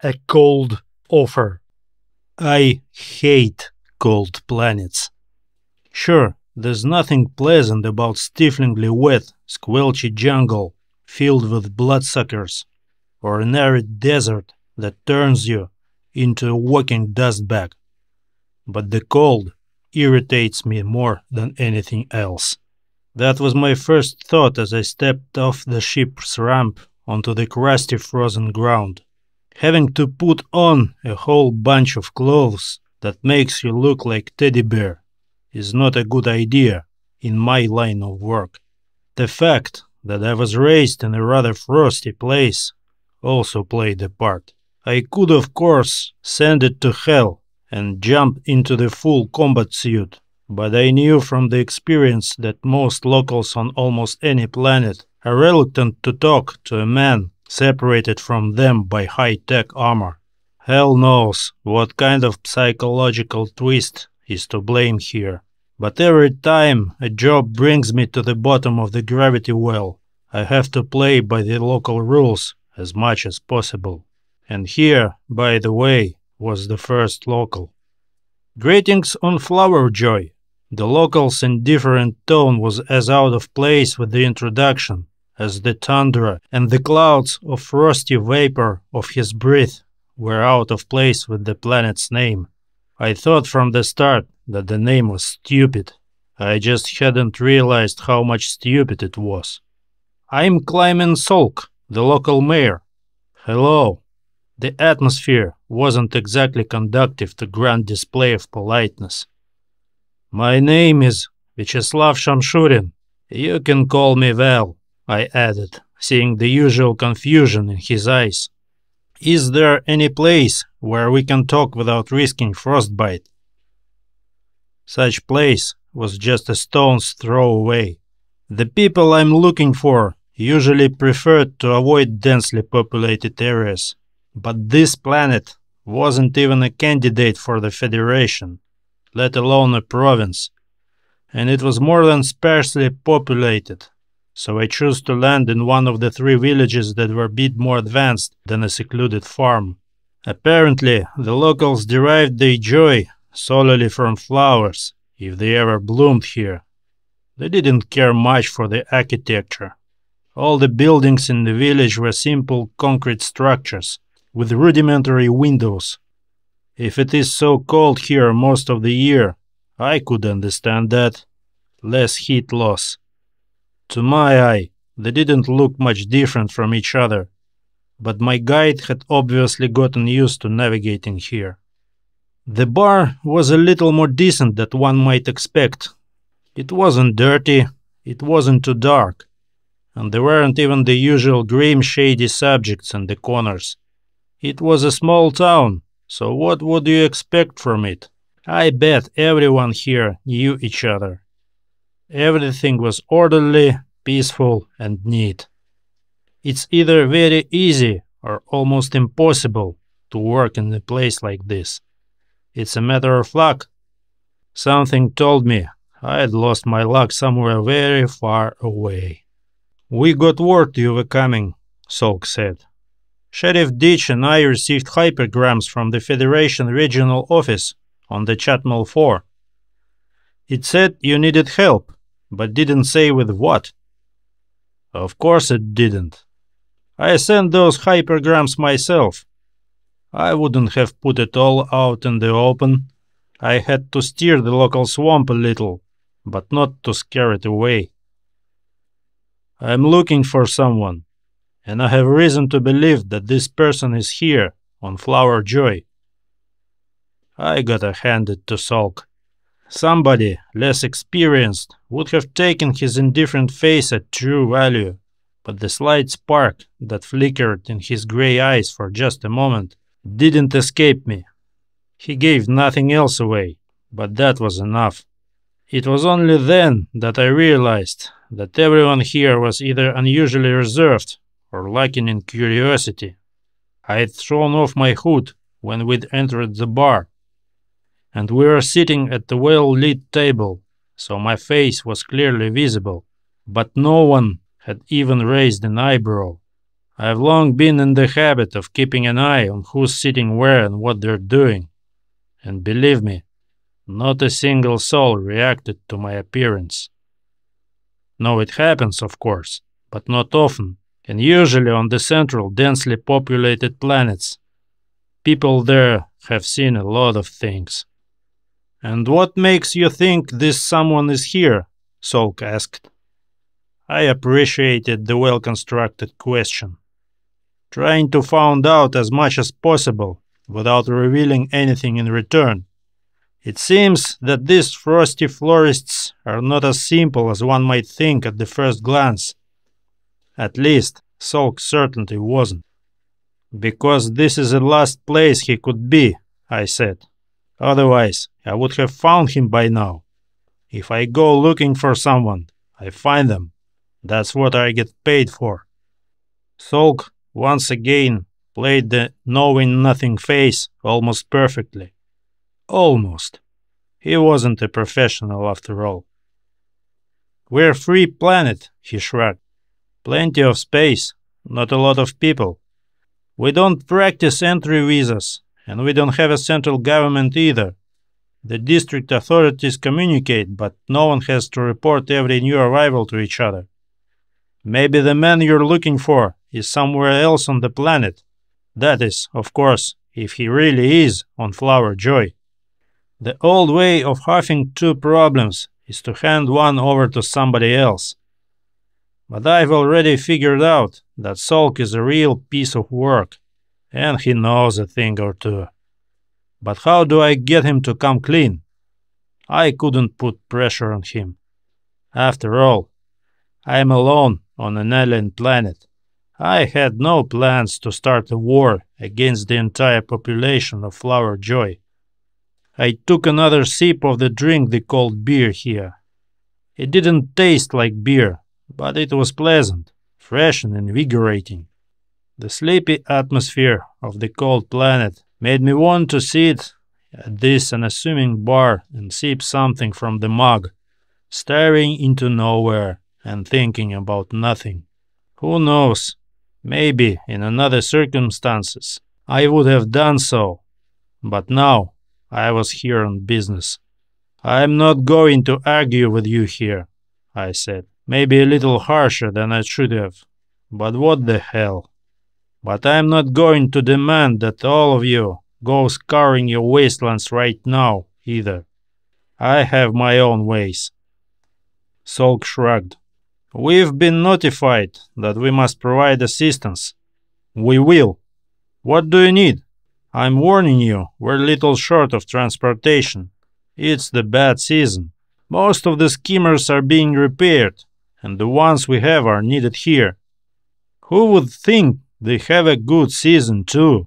A cold offer. I hate cold planets. Sure, there's nothing pleasant about stiflingly wet, squelchy jungle filled with bloodsuckers, or an arid desert that turns you into a walking dustbag. But the cold irritates me more than anything else. That was my first thought as I stepped off the ship's ramp onto the crusty frozen ground. Having to put on a whole bunch of clothes that makes you look like teddy bear is not a good idea in my line of work. The fact that I was raised in a rather frosty place also played a part. I could of course send it to hell and jump into the full combat suit, but I knew from the experience that most locals on almost any planet are reluctant to talk to a man separated from them by high-tech armor. Hell knows what kind of psychological twist is to blame here. But every time a job brings me to the bottom of the gravity well, I have to play by the local rules as much as possible. And here, by the way, was the first local. Greetings on Flowerjoy. The local's indifferent tone was as out of place with the introduction as the tundra and the clouds of frosty vapor of his breath were out of place with the planet's name. I thought from the start that the name was stupid. I just hadn't realized how much stupid it was. I'm Clymen Solk, the local mayor. Hello. The atmosphere wasn't exactly conducive to grand display of politeness. My name is Vyacheslav Shamshurin. You can call me Val, I added, seeing the usual confusion in his eyes. Is there any place where we can talk without risking frostbite? Such place was just a stone's throw away. The people I'm looking for usually preferred to avoid densely populated areas, but this planet wasn't even a candidate for the Federation, let alone a province, and it was more than sparsely populated. So I chose to land in one of the 3 villages that were a bit more advanced than a secluded farm. Apparently, the locals derived their joy solely from flowers, if they ever bloomed here. They didn't care much for the architecture. All the buildings in the village were simple concrete structures, with rudimentary windows. If it is so cold here most of the year, I could understand that. Less heat loss. To my eye, they didn't look much different from each other, but my guide had obviously gotten used to navigating here. The bar was a little more decent than one might expect. It wasn't dirty, it wasn't too dark, and there weren't even the usual grim shady subjects in the corners. It was a small town, so what would you expect from it? I bet everyone here knew each other. Everything was orderly, peaceful, and neat. It's either very easy or almost impossible to work in a place like this. It's a matter of luck. Something told me I'd lost my luck somewhere very far away. We got word you were coming, Solk said. Sheriff Ditch and I received hypergrams from the Federation Regional Office on the Chatmel 4. It said you needed help, but didn't say with what. Of course it didn't. I sent those hypergrams myself. I wouldn't have put it all out in the open. I had to steer the local swamp a little, but not to scare it away. I'm looking for someone, and I have reason to believe that this person is here on Flowerjoy. I gotta hand it to Solk. Somebody less experienced would have taken his indifferent face at true value, but the slight spark that flickered in his grey eyes for just a moment didn't escape me. He gave nothing else away, but that was enough. It was only then that I realized that everyone here was either unusually reserved or lacking in curiosity. I had thrown off my hood when we'd entered the bar, and we were sitting at the well-lit table, so my face was clearly visible, but no one had even raised an eyebrow. I've long been in the habit of keeping an eye on who's sitting where and what they're doing. And believe me, not a single soul reacted to my appearance. No, it happens, of course, but not often, and usually on the central, densely populated planets. People there have seen a lot of things. "And what makes you think this someone is here?" Solk asked. I appreciated the well-constructed question, trying to find out as much as possible without revealing anything in return. It seems that these frosty florists are not as simple as one might think at the first glance. At least, Solk certainly wasn't. "Because this is the last place he could be," I said. "Otherwise, I would have found him by now. If I go looking for someone, I find them. That's what I get paid for." Solk, once again, played the knowing-nothing face almost perfectly. Almost. He wasn't a professional after all. "We're a free planet," he shrugged. "Plenty of space, not a lot of people. We don't practice entry visas, and we don't have a central government either. The district authorities communicate, but no one has to report every new arrival to each other. Maybe the man you're looking for is somewhere else on the planet. That is, of course, if he really is on Flower Joy. The old way of having two problems is to hand one over to somebody else. But I've already figured out that Solk is a real piece of work, and he knows a thing or two. But how do I get him to come clean? I couldn't put pressure on him. After all, I'm alone on an alien planet. I had no plans to start a war against the entire population of Flower Joy. I took another sip of the drink they called beer here. It didn't taste like beer, but it was pleasant, fresh and invigorating. The sleepy atmosphere of the cold planet made me want to sit at this unassuming bar and sip something from the mug, staring into nowhere and thinking about nothing. Who knows, maybe in other circumstances I would have done so, but now I was here on business. "I'm not going to argue with you here," I said, maybe a little harsher than I should have, but what the hell. "But I'm not going to demand that all of you go scouring your wastelands right now, either. I have my own ways." Solk shrugged. "We've been notified that we must provide assistance. We will. What do you need? I'm warning you, we're little short of transportation. It's the bad season. Most of the skimmers are being repaired, and the ones we have are needed here. Who would think they have a good season too?"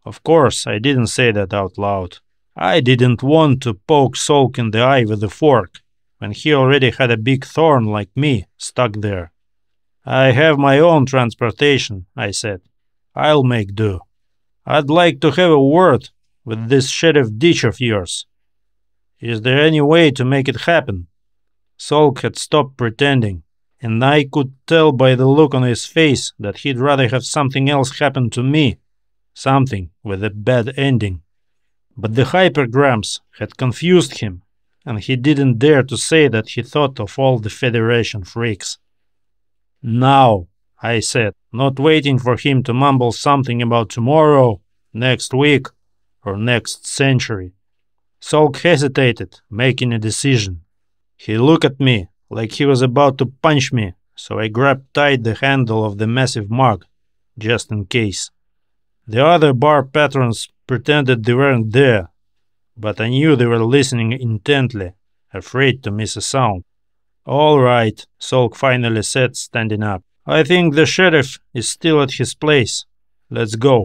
Of course, I didn't say that out loud. I didn't want to poke Solk in the eye with a fork, when he already had a big thorn like me stuck there. "I have my own transportation," I said. "I'll make do. I'd like to have a word with this sheriff ditch of yours. Is there any way to make it happen?" Solk had stopped pretending, and I could tell by the look on his face that he'd rather have something else happen to me, something with a bad ending. But the hypergrams had confused him, and he didn't dare to say that he thought of all the Federation freaks. "Now," I said, not waiting for him to mumble something about tomorrow, next week, or next century. Solk hesitated, making a decision. He looked at me like he was about to punch me, so I grabbed tight the handle of the massive mug, just in case. The other bar patrons pretended they weren't there, but I knew they were listening intently, afraid to miss a sound. "All right," Solk finally said, standing up. "I think the sheriff is still at his place. Let's go."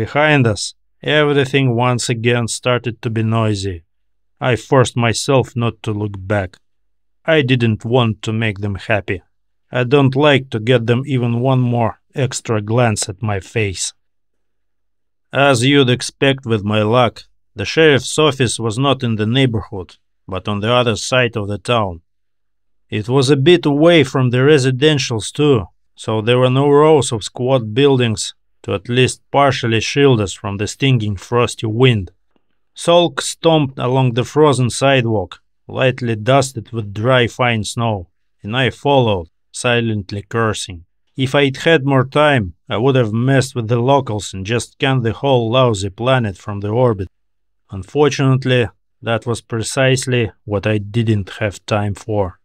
Behind us, everything once again started to be noisy. I forced myself not to look back. I didn't want to make them happy. I don't like to get them even one more extra glance at my face. As you'd expect with my luck, the sheriff's office was not in the neighborhood, but on the other side of the town. It was a bit away from the residentials too, so there were no rows of squat buildings to at least partially shield us from the stinging frosty wind. Solk stomped along the frozen sidewalk, lightly dusted with dry fine snow, and I followed, silently cursing. If I'd had more time, I would have messed with the locals and just scanned the whole lousy planet from the orbit. Unfortunately, that was precisely what I didn't have time for.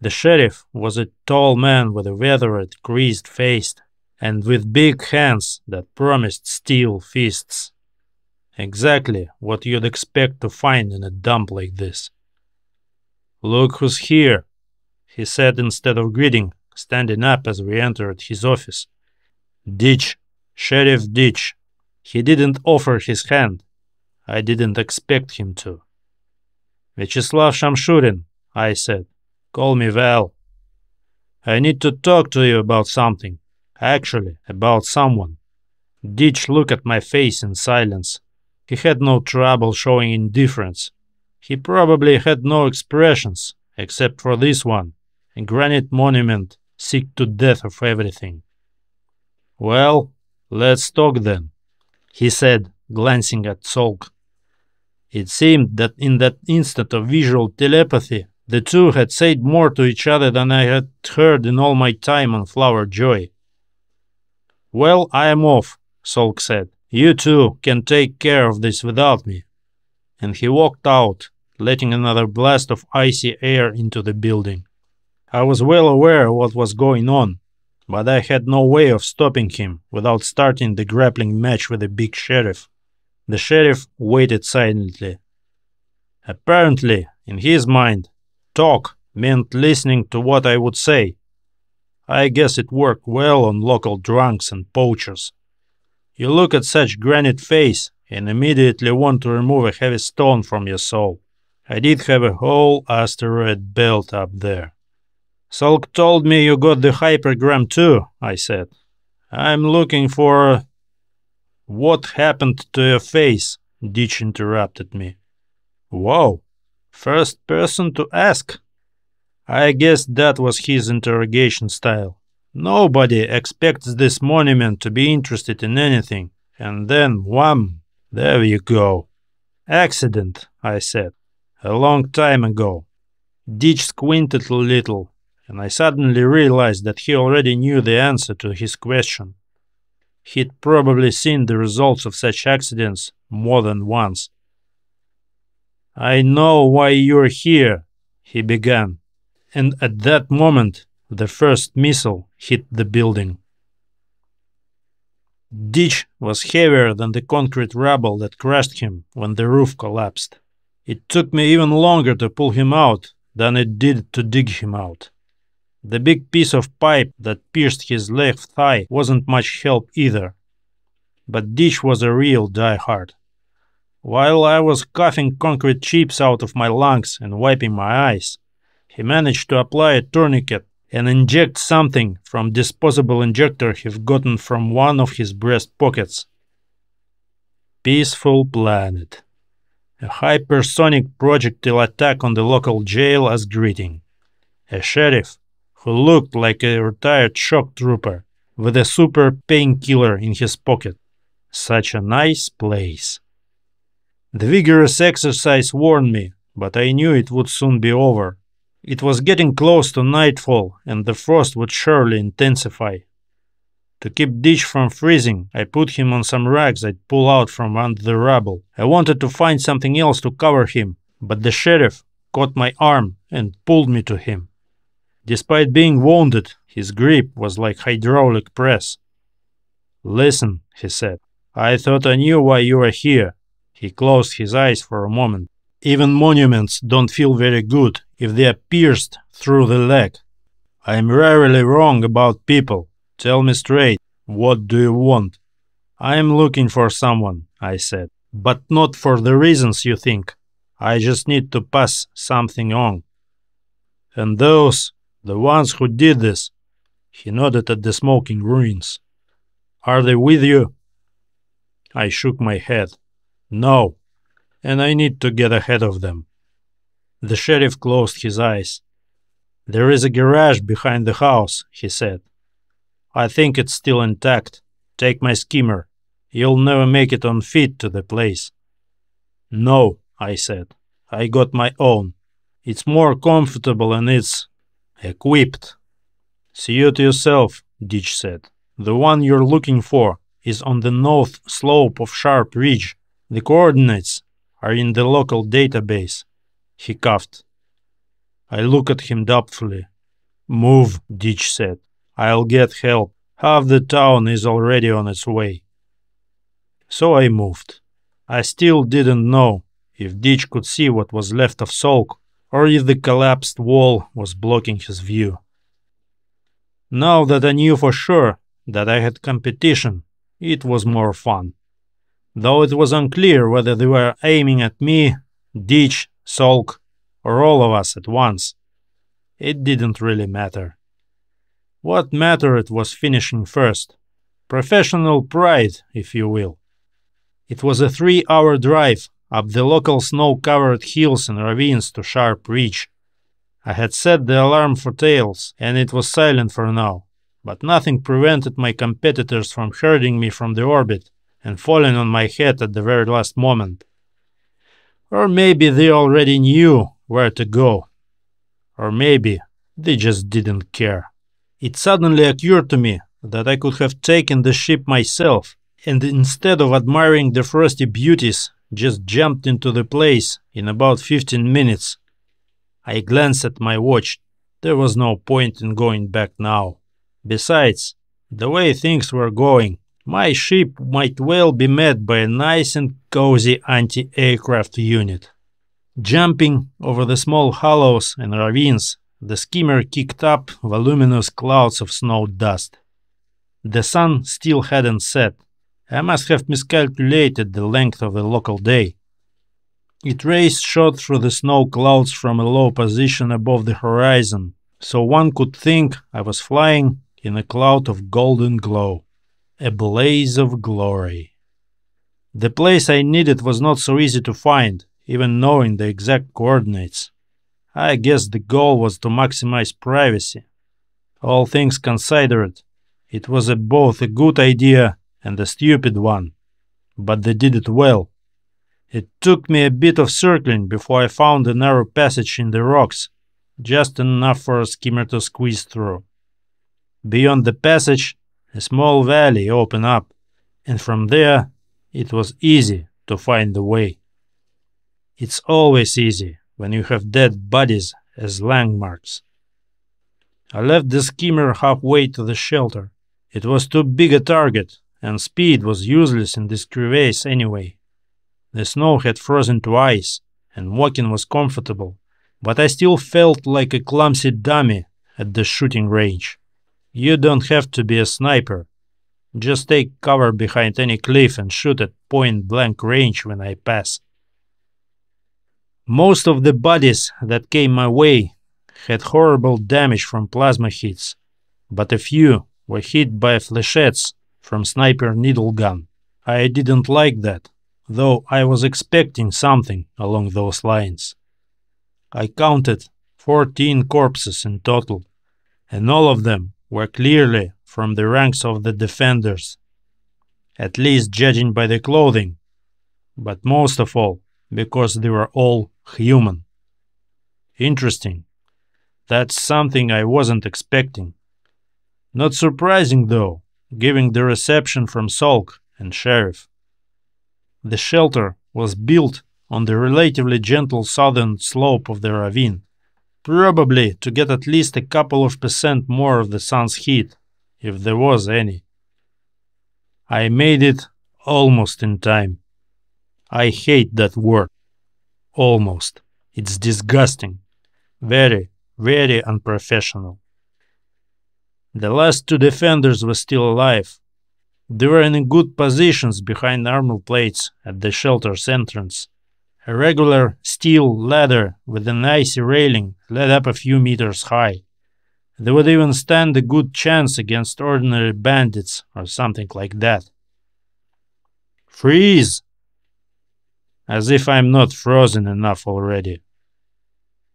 The sheriff was a tall man with a weathered, creased face, and with big hands that promised steel fists. Exactly what you'd expect to find in a dump like this. "Look who's here," he said instead of greeting, standing up as we entered his office. "Ditch, Sheriff Ditch." He didn't offer his hand. I didn't expect him to. "Vyacheslav Shamshurin," I said. "Call me Val. I need to talk to you about something. Actually, about someone." Ditch looked at my face in silence. He had no trouble showing indifference. He probably had no expressions, except for this one, a granite monument sick to death of everything. "Well, let's talk then," he said, glancing at Solk. It seemed that in that instant of visual telepathy, the two had said more to each other than I had heard in all my time on Flower Joy. "Well, I am off," Solk said. "You two can take care of this without me." And he walked out, letting another blast of icy air into the building. I was well aware of what was going on, but I had no way of stopping him without starting the grappling match with the big sheriff. The sheriff waited silently. Apparently, in his mind, talk meant listening to what I would say. I guess it worked well on local drunks and poachers. You look at such granite face and immediately want to remove a heavy stone from your soul. I did have a whole asteroid belt up there. "Solk told me you got the hypergram too," I said. "I'm looking for—" "What happened to your face?" Ditch interrupted me. Whoa, first person to ask. I guess that was his interrogation style. Nobody expects this monument to be interested in anything, and then wham, there you go. "Accident," I said. "A long time ago." Ditch squinted a little, and I suddenly realized that he already knew the answer to his question. He'd probably seen the results of such accidents more than once. "I know why you're here," he began, and at that moment the first missile hit the building. Ditch was heavier than the concrete rubble that crushed him when the roof collapsed. It took me even longer to pull him out than it did to dig him out. The big piece of pipe that pierced his left thigh wasn't much help either. But Ditch was a real diehard. While I was coughing concrete chips out of my lungs and wiping my eyes, he managed to apply a tourniquet and inject something from disposable injector he'd gotten from one of his breast pockets. Peaceful Planet. A hypersonic projectile attack on the local jail as greeting. A sheriff who looked like a retired shock trooper with a super painkiller in his pocket. Such a nice place. The vigorous exercise warned me, but I knew it would soon be over. It was getting close to nightfall, and the frost would surely intensify. To keep Ditch from freezing, I put him on some rags I'd pull out from under the rubble. I wanted to find something else to cover him, but the sheriff caught my arm and pulled me to him. Despite being wounded, his grip was like hydraulic press. "Listen," he said, "I thought I knew why you were here." He closed his eyes for a moment. "Even monuments don't feel very good if they are pierced through the leg. I'm rarely wrong about people. Tell me straight, what do you want?" "I am looking for someone," I said, "but not for the reasons you think. I just need to pass something on." "And those, the ones who did this," he nodded at the smoking ruins, "are they with you?" I shook my head. "No, and I need to get ahead of them." The sheriff closed his eyes. "There is a garage behind the house," he said. I think it's still intact. Take my skimmer. You'll never make it on feet to the place. No, I said. I got my own. It's more comfortable and it's equipped. Suit yourself, Ditch said. The one you're looking for is on the north slope of Sharp Ridge. The coordinates are in the local database. He coughed. I looked at him doubtfully. Move, Ditch said. I'll get help. Half the town is already on its way. So I moved. I still didn't know if Ditch could see what was left of Sulk, or if the collapsed wall was blocking his view. Now that I knew for sure that I had competition, it was more fun. Though it was unclear whether they were aiming at me, Ditch, Sulk, or all of us at once. It didn't really matter. What mattered was finishing first. Professional pride, if you will. It was a 3-hour drive up the local snow-covered hills and ravines to Sharp Ridge. I had set the alarm for tails, and it was silent for now, but nothing prevented my competitors from herding me from the orbit and falling on my head at the very last moment. Or maybe they already knew where to go. Or maybe they just didn't care. It suddenly occurred to me that I could have taken the ship myself, and instead of admiring the frosty beauties, just jumped into the place in about 15 minutes. I glanced at my watch. There was no point in going back now. Besides, the way things were going, my ship might well be met by a nice and cozy anti-aircraft unit. Jumping over the small hollows and ravines, the skimmer kicked up voluminous clouds of snow dust. The sun still hadn't set. I must have miscalculated the length of the local day. Its rays shot through the snow clouds from a low position above the horizon, so one could think I was flying in a cloud of golden glow, a blaze of glory. The place I needed was not so easy to find, even knowing the exact coordinates. I guess the goal was to maximize privacy. All things considered, it was both a good idea and a stupid one, but they did it well. It took me a bit of circling before I found a narrow passage in the rocks, just enough for a skimmer to squeeze through. Beyond the passage, a small valley opened up, and from there it was easy to find the way. It's always easy when you have dead bodies as landmarks. I left the skimmer halfway to the shelter. It was too big a target, and speed was useless in this crevasse anyway. The snow had frozen to ice, and walking was comfortable, but I still felt like a clumsy dummy at the shooting range. You don't have to be a sniper. Just take cover behind any cliff and shoot at point-blank range when I pass. Most of the bodies that came my way had horrible damage from plasma hits, but a few were hit by flechettes from sniper needle gun. I didn't like that, though I was expecting something along those lines. I counted 14 corpses in total, and all of them were clearly from the ranks of the defenders, at least judging by the clothing, but most of all because they were all human. Interesting. That's something I wasn't expecting. Not surprising though, given the reception from Sulk and Sheriff. The shelter was built on the relatively gentle southern slope of the ravine, probably to get at least a couple of % more of the sun's heat, if there was any. I made it almost in time. I hate that word. Almost. It's disgusting. Very, very unprofessional. The last two defenders were still alive. They were in good positions behind armor plates at the shelter's entrance. A regular steel ladder with an icy railing led up a few meters high. They would even stand a good chance against ordinary bandits or something like that. Freeze! As if I'm not frozen enough already.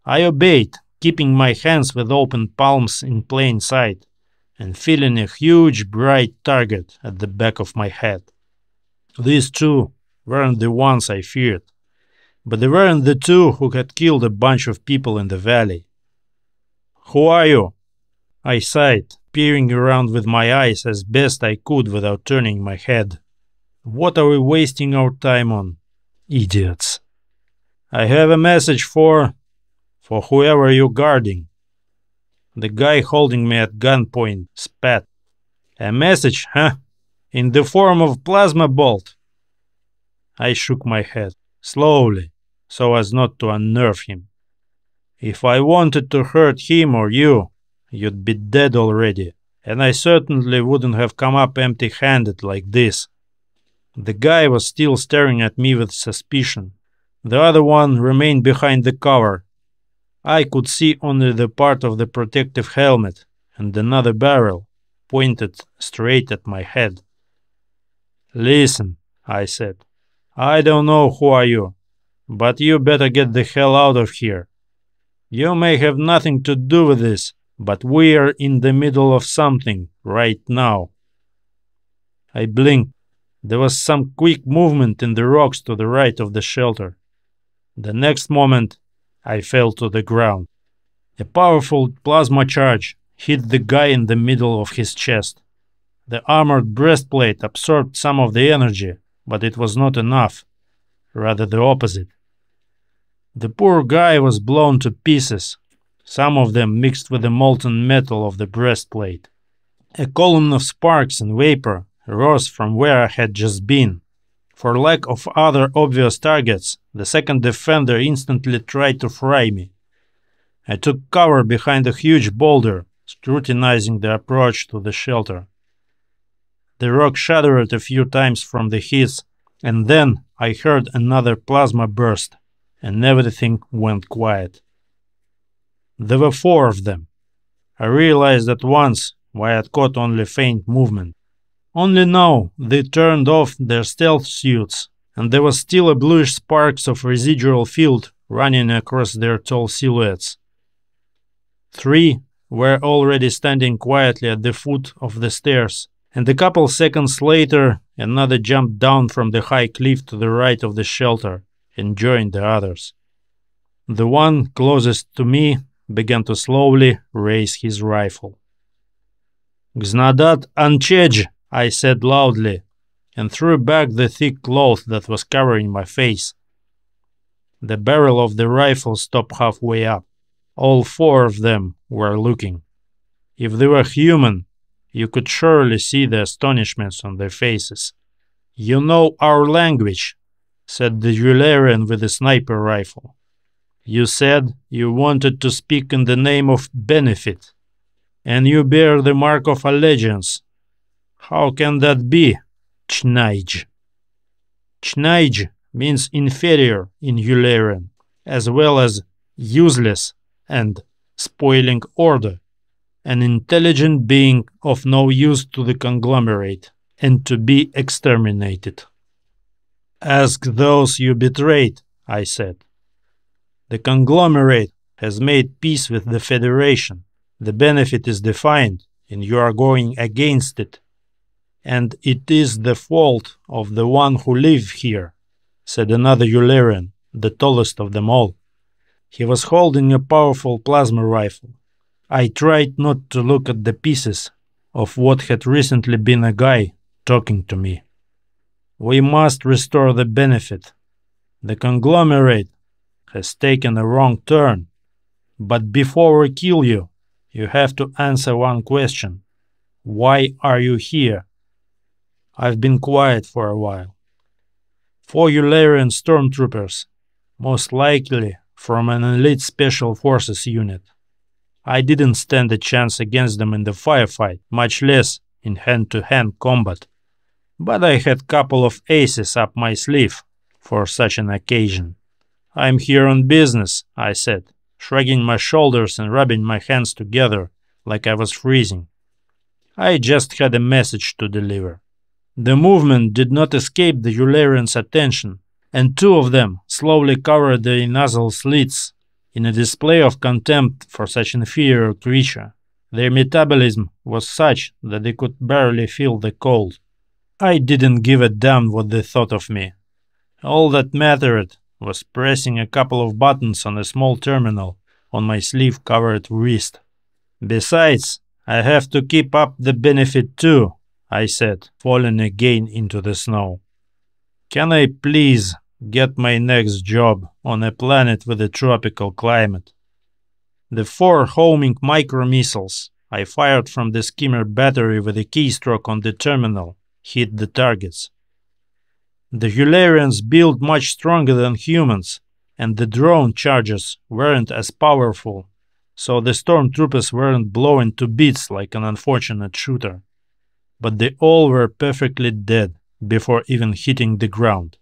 I obeyed, keeping my hands with open palms in plain sight, and feeling a huge bright target at the back of my head. These two weren't the ones I feared, but they weren't the two who had killed a bunch of people in the valley. "Who are you?" I sighed, peering around with my eyes as best I could without turning my head. "What are we wasting our time on? Idiots. I have a message for whoever you're guarding." The guy holding me at gunpoint spat. "A message, huh? In the form of plasma bolt?" I shook my head, slowly, so as not to unnerve him. "If I wanted to hurt him or you, you'd be dead already, and I certainly wouldn't have come up empty-handed like this." The guy was still staring at me with suspicion. The other one remained behind the cover. I could see only the part of the protective helmet and another barrel pointed straight at my head. "Listen," I said, "I don't know who are you, but you better get the hell out of here. You may have nothing to do with this, but we're in the middle of something right now." I blinked. There was some quick movement in the rocks to the right of the shelter. The next moment, I fell to the ground. A powerful plasma charge hit the guy in the middle of his chest. The armored breastplate absorbed some of the energy, but it was not enough. Rather the opposite. The poor guy was blown to pieces, some of them mixed with the molten metal of the breastplate. A column of sparks and vapor rose from where I had just been. For lack of other obvious targets, the second defender instantly tried to fry me. I took cover behind a huge boulder, scrutinizing the approach to the shelter. The rock shuddered a few times from the hits, and then I heard another plasma burst, and everything went quiet. There were 4 of them. I realized at once why I had caught only faint movement. Only now they turned off their stealth suits, and there was still a bluish sparks of residual field running across their tall silhouettes. 3 were already standing quietly at the foot of the stairs, and a couple seconds later another jumped down from the high cliff to the right of the shelter and joined the others. The one closest to me began to slowly raise his rifle. "Gznadat Anchej," I said loudly, and threw back the thick cloth that was covering my face. The barrel of the rifle stopped halfway up. All 4 of them were looking. If they were human, you could surely see the astonishment on their faces. "You know our language," said the Ullerian with the sniper rifle. "You said you wanted to speak in the name of benefit, and you bear the mark of allegiance. How can that be, Chnaij?" Chnaij means inferior in Ullerian, as well as useless and spoiling order, an intelligent being of no use to the conglomerate and to be exterminated. "Ask those you betrayed," I said. "The conglomerate has made peace with the Federation. The benefit is defined, and you are going against it. And it is the fault of the one who lives here," said another Ullerian, the tallest of them all. He was holding a powerful plasma rifle. I tried not to look at the pieces of what had recently been a guy talking to me. "We must restore the benefit. The conglomerate has taken a wrong turn. But before we kill you, you have to answer one question. Why are you here?" I've been quiet for a while. 4 Ullerian stormtroopers, most likely from an elite special forces unit. I didn't stand a chance against them in the firefight, much less in hand-to-hand combat. But I had a couple of aces up my sleeve for such an occasion. "I'm here on business," I said, shrugging my shoulders and rubbing my hands together like I was freezing. I just had a message to deliver. The movement did not escape the Ullerians' attention, and 2 of them slowly covered their nasal slits in a display of contempt for such inferior creature. Their metabolism was such that they could barely feel the cold. I didn't give a damn what they thought of me. All that mattered was pressing a couple of buttons on a small terminal on my sleeve-covered wrist. Besides, I have to keep up the benefit too, I said, falling again into the snow. Can I please get my next job on a planet with a tropical climate? The 4 homing micro-missiles I fired from the skimmer battery with a keystroke on the terminal hit the targets. The Ullerians built much stronger than humans, and the drone charges weren't as powerful, so the stormtroopers weren't blown to bits like an unfortunate shooter. But they all were perfectly dead before even hitting the ground.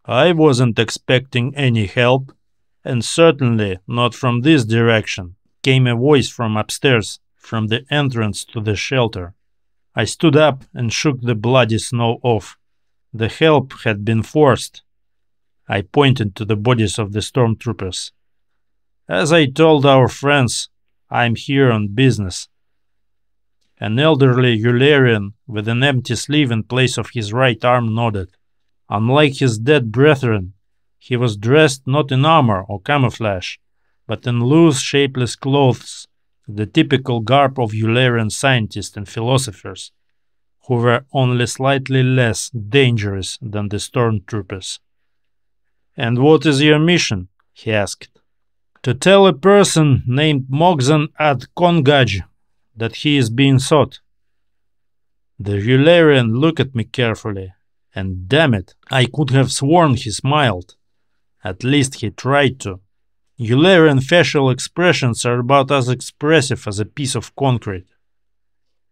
I wasn't expecting any help, and certainly not from this direction, came a voice from upstairs, from the entrance to the shelter. I stood up and shook the bloody snow off. The help had been forced. I pointed to the bodies of the stormtroopers. As I told our friends, I'm here on business. An elderly Ullerian with an empty sleeve in place of his right arm nodded. Unlike his dead brethren, he was dressed not in armor or camouflage, but in loose, shapeless clothes, the typical garb of Ullerian scientists and philosophers, who were only slightly less dangerous than the stormtroopers. "And what is your mission?" he asked. "To tell a person named Mogzan ad Kongaj that he is being sought." The Ullerian looked at me carefully, and damn it, I could have sworn he smiled. At least he tried to. Ullerian facial expressions are about as expressive as a piece of concrete.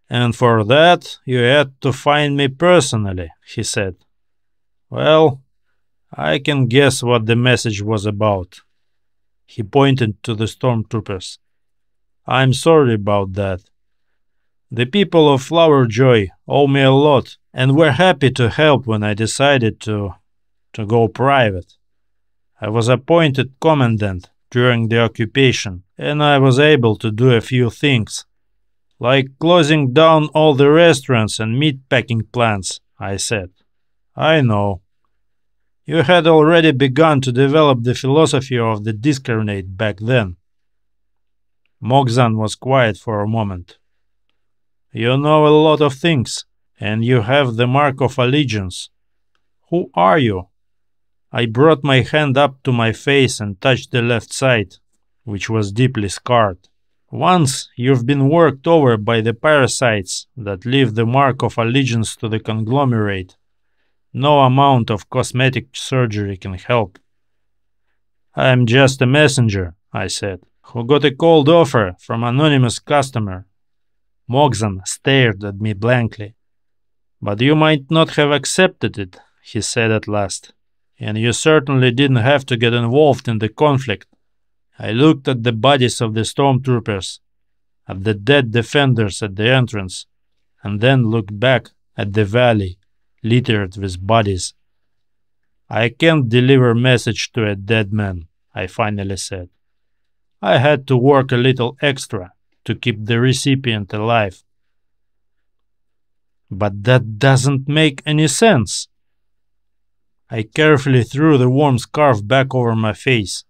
"And for that you had to find me personally," he said. "Well, I can guess what the message was about." He pointed to the stormtroopers. "I'm sorry about that. The people of Flowerjoy owe me a lot, and were happy to help when I decided to go private. I was appointed commandant during the occupation, and I was able to do a few things, like closing down all the restaurants and meat-packing plants," I said. "I know. You had already begun to develop the philosophy of the discarnate back then." Mogzan was quiet for a moment. "You know a lot of things, and you have the mark of allegiance. Who are you?" I brought my hand up to my face and touched the left side, which was deeply scarred. "Once you've been worked over by the parasites that leave the mark of allegiance to the conglomerate, no amount of cosmetic surgery can help." "I'm just a messenger," I said, "who got a cold offer from an anonymous customer." Mogzan stared at me blankly. "But you might not have accepted it," he said at last. "And you certainly didn't have to get involved in the conflict." I looked at the bodies of the stormtroopers, at the dead defenders at the entrance, and then looked back at the valley, littered with bodies. "I can't deliver message to a dead man," I finally said. "I had to work a little extra to keep the recipient alive." "But that doesn't make any sense." I carefully threw the warm scarf back over my face.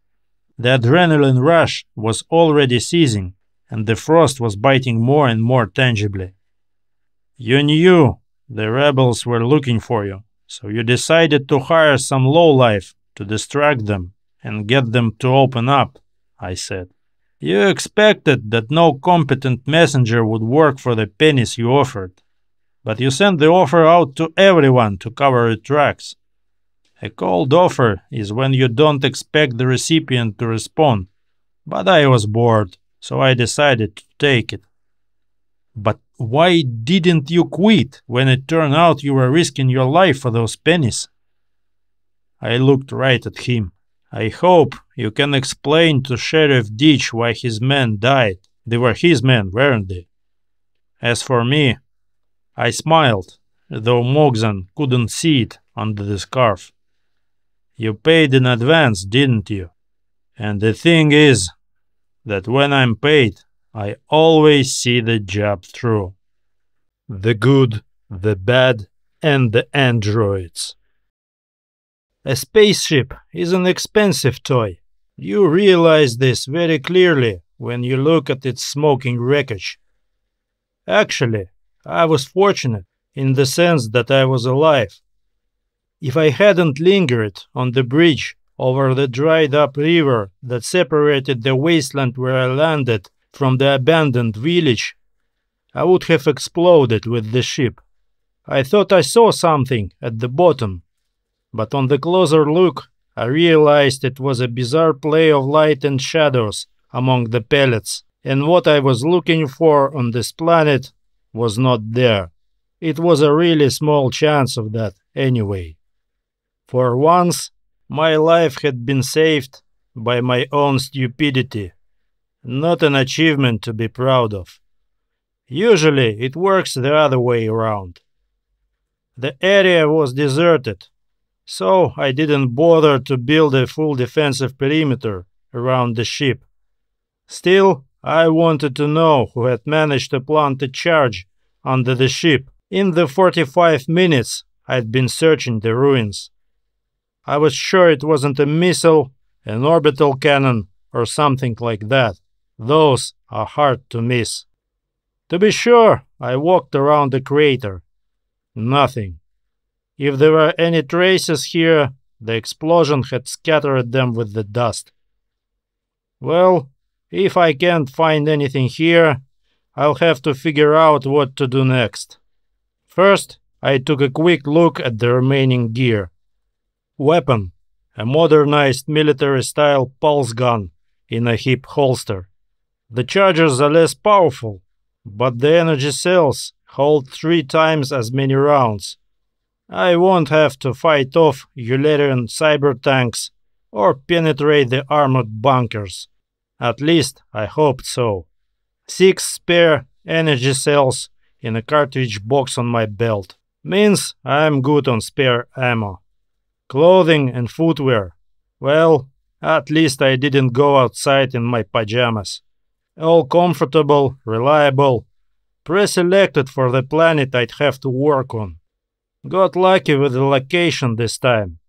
The adrenaline rush was already ceasing, and the frost was biting more and more tangibly. "You knew the rebels were looking for you, so you decided to hire some lowlife to distract them and get them to open up," I said. "You expected that no competent messenger would work for the pennies you offered, but you sent the offer out to everyone to cover your tracks. A cold offer is when you don't expect the recipient to respond, but I was bored, so I decided to take it." "But why didn't you quit when it turned out you were risking your life for those pennies?" I looked right at him. "I hope you can explain to Sheriff Ditch why his men died. They were his men, weren't they?" As for me, I smiled, though Mogzan couldn't see it under the scarf. "You paid in advance, didn't you? And the thing is that when I'm paid, I always see the job through. The good, the bad, and the androids. A spaceship is an expensive toy. You realize this very clearly when you look at its smoking wreckage. Actually, I was fortunate in the sense that I was alive. If I hadn't lingered on the bridge over the dried-up river that separated the wasteland where I landed from the abandoned village, I would have exploded with the ship. I thought I saw something at the bottom, but on the closer look, I realized it was a bizarre play of light and shadows among the pellets, and what I was looking for on this planet was not there. It was a really small chance of that, anyway. For once, my life had been saved by my own stupidity, not an achievement to be proud of. Usually, it works the other way around. The area was deserted, so I didn't bother to build a full defensive perimeter around the ship. Still, I wanted to know who had managed to plant a charge under the ship in the 45 minutes I'd been searching the ruins. I was sure it wasn't a missile, an orbital cannon, or something like that. Those are hard to miss. To be sure, I walked around the crater. Nothing. If there were any traces here, the explosion had scattered them with the dust. Well, if I can't find anything here, I'll have to figure out what to do next. First, I took a quick look at the remaining gear. Weapon, a modernized military-style pulse gun in a hip holster. The charges are less powerful, but the energy cells hold 3 times as many rounds. I won't have to fight off Ullerian cyber tanks or penetrate the armored bunkers. At least I hoped so. 6 spare energy cells in a cartridge box on my belt means I'm good on spare ammo. Clothing and footwear. Well, at least I didn't go outside in my pajamas. All comfortable, reliable, pre-selected for the planet I'd have to work on. Got lucky with the location this time.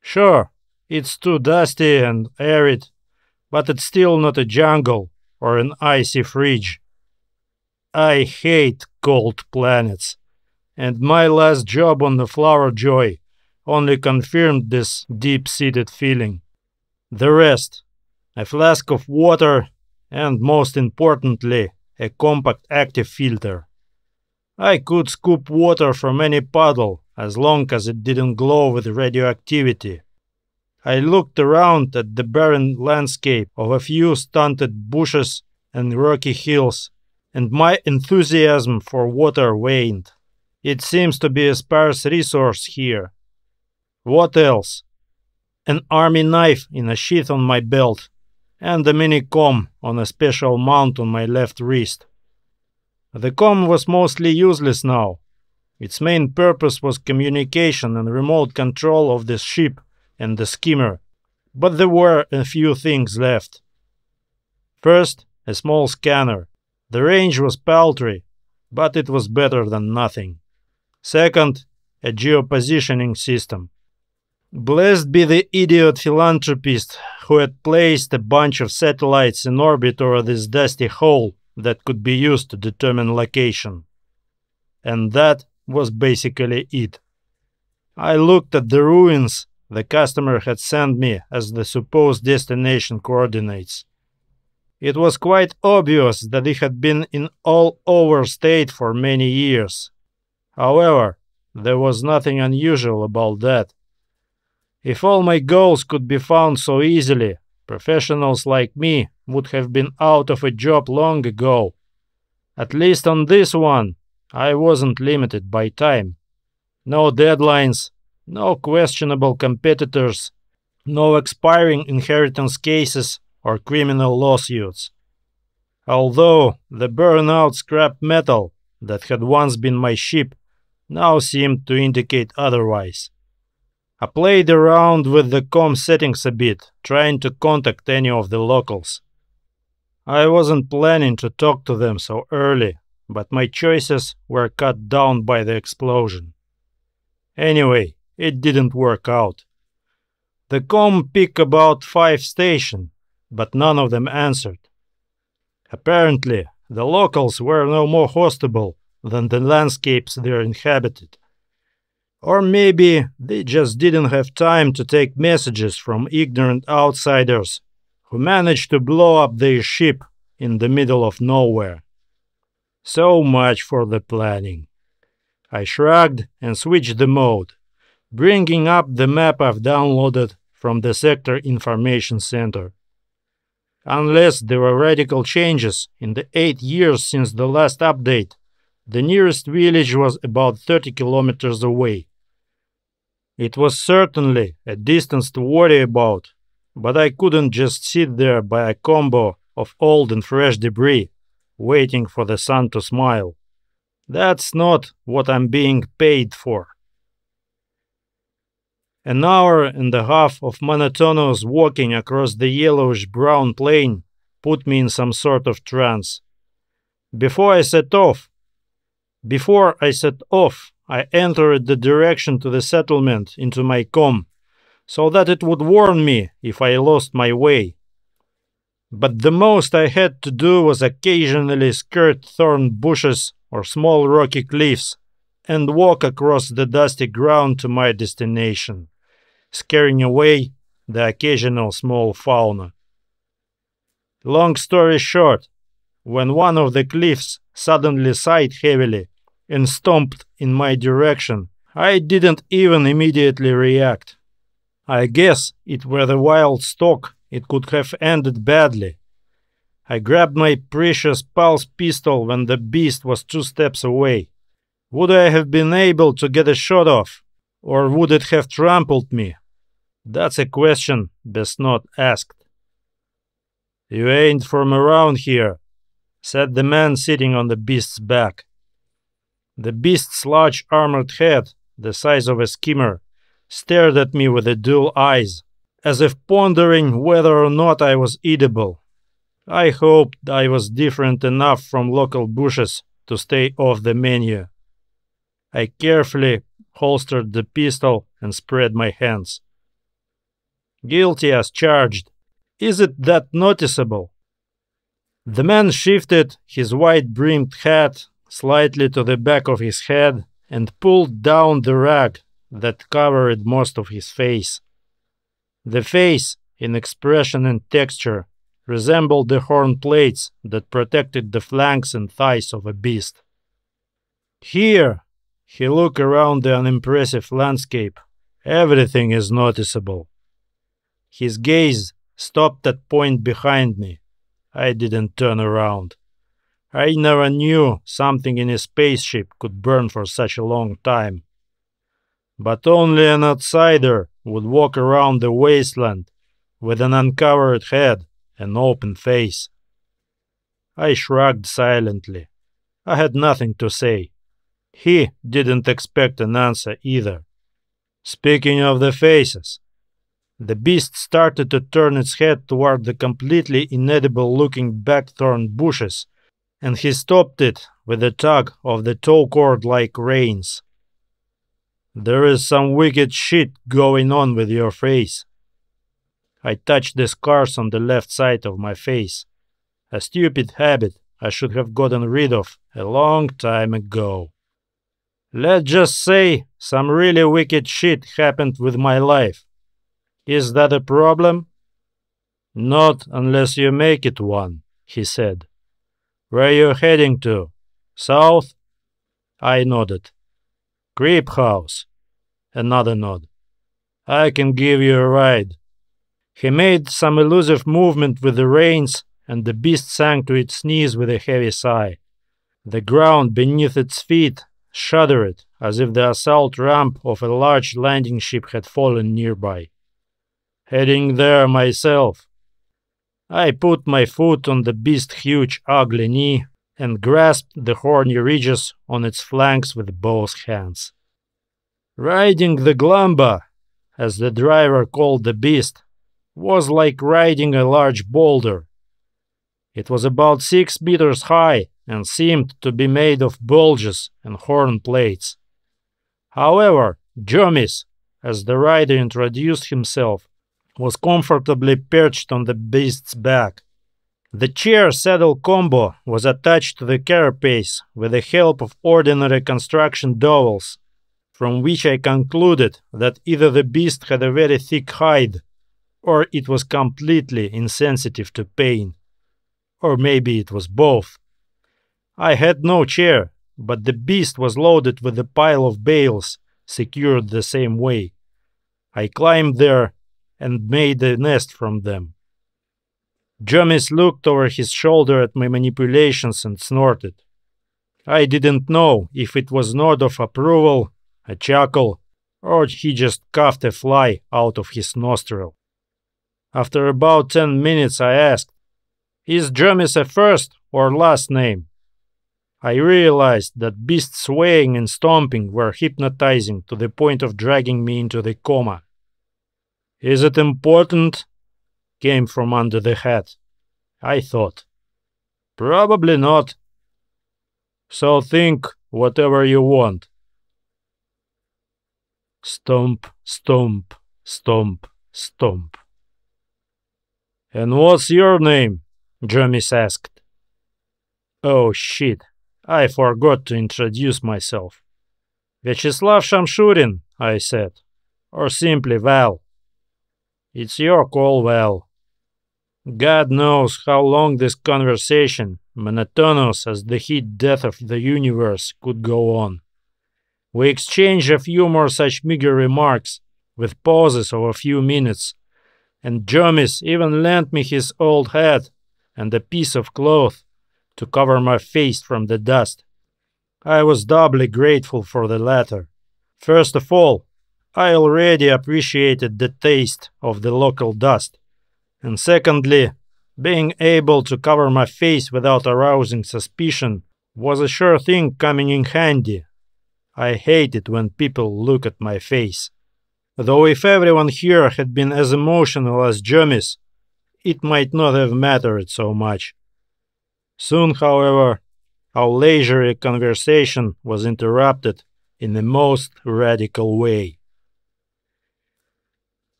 Sure, it's too dusty and arid, but it's still not a jungle or an icy fridge. I hate cold planets, and my last job on the Flower Joy only confirmed this deep-seated feeling. The rest, a flask of water, and most importantly, a compact active filter. I could scoop water from any puddle as long as it didn't glow with radioactivity. I looked around at the barren landscape of a few stunted bushes and rocky hills, and my enthusiasm for water waned. It seems to be a sparse resource here. What else? An army knife in a sheath on my belt, and a mini comb on a special mount on my left wrist. The comb was mostly useless now. Its main purpose was communication and remote control of the ship and the skimmer, but there were a few things left. First, a small scanner. The range was paltry, but it was better than nothing. Second, a geopositioning system. Blessed be the idiot philanthropist who had placed a bunch of satellites in orbit over this dusty hole that could be used to determine location. And that was basically it. I looked at the ruins the customer had sent me as the supposed destination coordinates. It was quite obvious that he had been in all-over state for many years. However, there was nothing unusual about that. If all my goals could be found so easily, professionals like me would have been out of a job long ago. At least on this one, I wasn't limited by time. No deadlines, no questionable competitors, no expiring inheritance cases or criminal lawsuits. Although the burnout scrap metal that had once been my ship now seemed to indicate otherwise. I played around with the comm settings a bit, trying to contact any of the locals. I wasn't planning to talk to them so early, but my choices were cut down by the explosion. Anyway, it didn't work out. The comm picked about 5 stations, but none of them answered. Apparently, the locals were no more hospitable than the landscapes they inhabited. Or maybe they just didn't have time to take messages from ignorant outsiders who managed to blow up their ship in the middle of nowhere. So much for the planning. I shrugged and switched the mode, bringing up the map I've downloaded from the Sector Information Center. Unless there were radical changes in the 8 years since the last update, the nearest village was about 30 kilometers away. It was certainly a distance to worry about, but I couldn't just sit there by a combo of old and fresh debris, waiting for the sun to smile. That's not what I'm being paid for. An hour and a half of monotonous walking across the yellowish-brown plain put me in some sort of trance. Before I set off, I entered the direction to the settlement into my comm, so that it would warn me if I lost my way. But the most I had to do was occasionally skirt thorn bushes or small rocky cliffs and walk across the dusty ground to my destination, scaring away the occasional small fauna. Long story short, when one of the cliffs suddenly sighed heavily and stomped in my direction, I didn't even immediately react. I guess it were the wild stock, it could have ended badly. I grabbed my precious pulse pistol when the beast was 2 steps away. Would I have been able to get a shot off, or would it have trampled me? That's a question best not asked. "You ain't from around here," said the man sitting on the beast's back. The beast's large armored head, the size of a skimmer, stared at me with the dual eyes, as if pondering whether or not I was edible. I hoped I was different enough from local bushes to stay off the menu. I carefully holstered the pistol and spread my hands. "Guilty as charged. Is it that noticeable?" The man shifted his wide-brimmed hat slightly to the back of his head and pulled down the rag that covered most of his face. The face, in expression and texture, resembled the horn plates that protected the flanks and thighs of a beast. "Here," he looked around the unimpressive landscape, "everything is noticeable." His gaze stopped at point behind me. I didn't turn around. I never knew something in a spaceship could burn for such a long time. But only an outsider would walk around the wasteland with an uncovered head and open face. I shrugged silently. I had nothing to say. He didn't expect an answer either. Speaking of the faces, the beast started to turn its head toward the completely inedible-looking blackthorn bushes, and he stopped it with a tug of the tow cord-like reins. "There is some wicked shit going on with your face." I touched the scars on the left side of my face. A stupid habit I should have gotten rid of a long time ago. "Let's just say some really wicked shit happened with my life. Is that a problem?" "Not unless you make it one," he said. "Where are you heading to? South?" I nodded. "Creep house." Another nod. "I can give you a ride." He made some elusive movement with the reins, and the beast sank to its knees with a heavy sigh. The ground beneath its feet shuddered as if the assault ramp of a large landing ship had fallen nearby. "Heading there myself." I put my foot on the beast's huge ugly knee and grasped the horny ridges on its flanks with both hands. Riding the Glamba, as the driver called the beast, was like riding a large boulder. It was about 6 meters high and seemed to be made of bulges and horn plates. However, Jomis, as the rider introduced himself, was comfortably perched on the beast's back. The chair-saddle combo was attached to the carapace with the help of ordinary construction dowels, from which I concluded that either the beast had a very thick hide, or it was completely insensitive to pain. Or maybe it was both. I had no chair, but the beast was loaded with a pile of bales, secured the same way. I climbed there and made a nest from them. Jomis looked over his shoulder at my manipulations and snorted. I didn't know if it was a nod of approval, a chuckle, or he just coughed a fly out of his nostril. After about 10 minutes I asked, "Is Jomis a first or last name?" I realized that beast swaying and stomping were hypnotizing to the point of dragging me into the coma. "Is it important?" came from under the hat. I thought. "Probably not. So think whatever you want." Stomp, stomp, stomp, stomp. "And what's your name?" Jomis asked. Oh shit, I forgot to introduce myself. "Vyacheslav Shamshurin," I said, "or simply Val." "It's your call, Val." God knows how long this conversation, monotonous as the heat death of the universe, could go on. We exchanged a few more such meager remarks, with pauses of a few minutes, and Jomis even lent me his old hat and a piece of cloth to cover my face from the dust. I was doubly grateful for the latter. First of all, I already appreciated the taste of the local dust. And secondly, being able to cover my face without arousing suspicion was a sure thing coming in handy. I hate it when people look at my face. Though if everyone here had been as emotional as Jomis, it might not have mattered so much. Soon, however, our leisurely conversation was interrupted in the most radical way.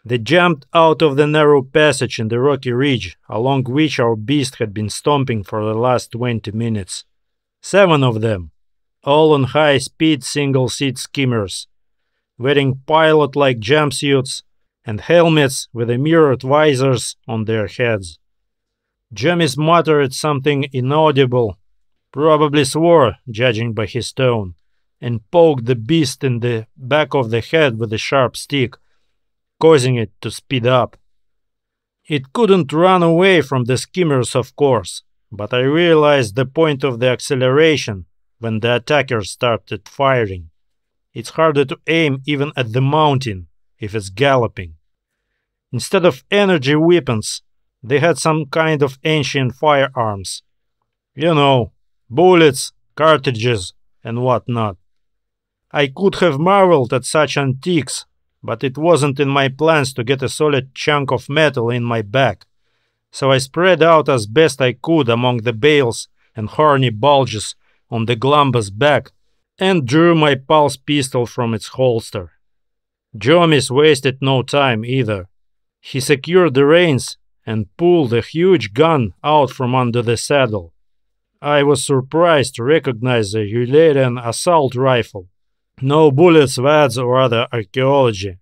They jumped out of the narrow passage in the rocky ridge along which our beast had been stomping for the last 20 minutes. 7 of them, all on high-speed single-seat skimmers, wearing pilot-like jumpsuits and helmets with mirrored visors on their heads. Jomis muttered something inaudible, probably swore, judging by his tone, and poked the beast in the back of the head with a sharp stick, causing it to speed up. It couldn't run away from the skimmers, of course, but I realized the point of the acceleration when the attackers started firing. It's harder to aim even at the mountain if it's galloping. Instead of energy weapons, they had some kind of ancient firearms. You know, bullets, cartridges, and whatnot. I could have marveled at such antiques, but it wasn't in my plans to get a solid chunk of metal in my back, so I spread out as best I could among the bales and horny bulges on the Glumba's back and drew my pulse pistol from its holster. Jomis wasted no time either. He secured the reins and pulled a huge gun out from under the saddle. I was surprised to recognize a Ullerian assault rifle. No bullets, wads, or other archaeology.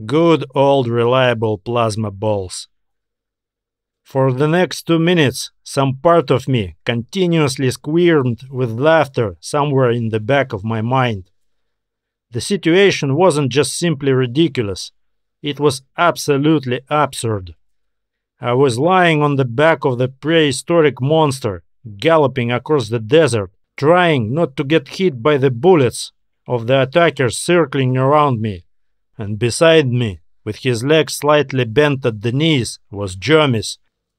Good old reliable plasma balls. For the next 2 minutes, some part of me continuously squirmed with laughter somewhere in the back of my mind. The situation wasn't just simply ridiculous. It was absolutely absurd. I was lying on the back of the prehistoric monster, galloping across the desert, trying not to get hit by the bullets of the attackers circling around me, and beside me, with his legs slightly bent at the knees, was Jomis,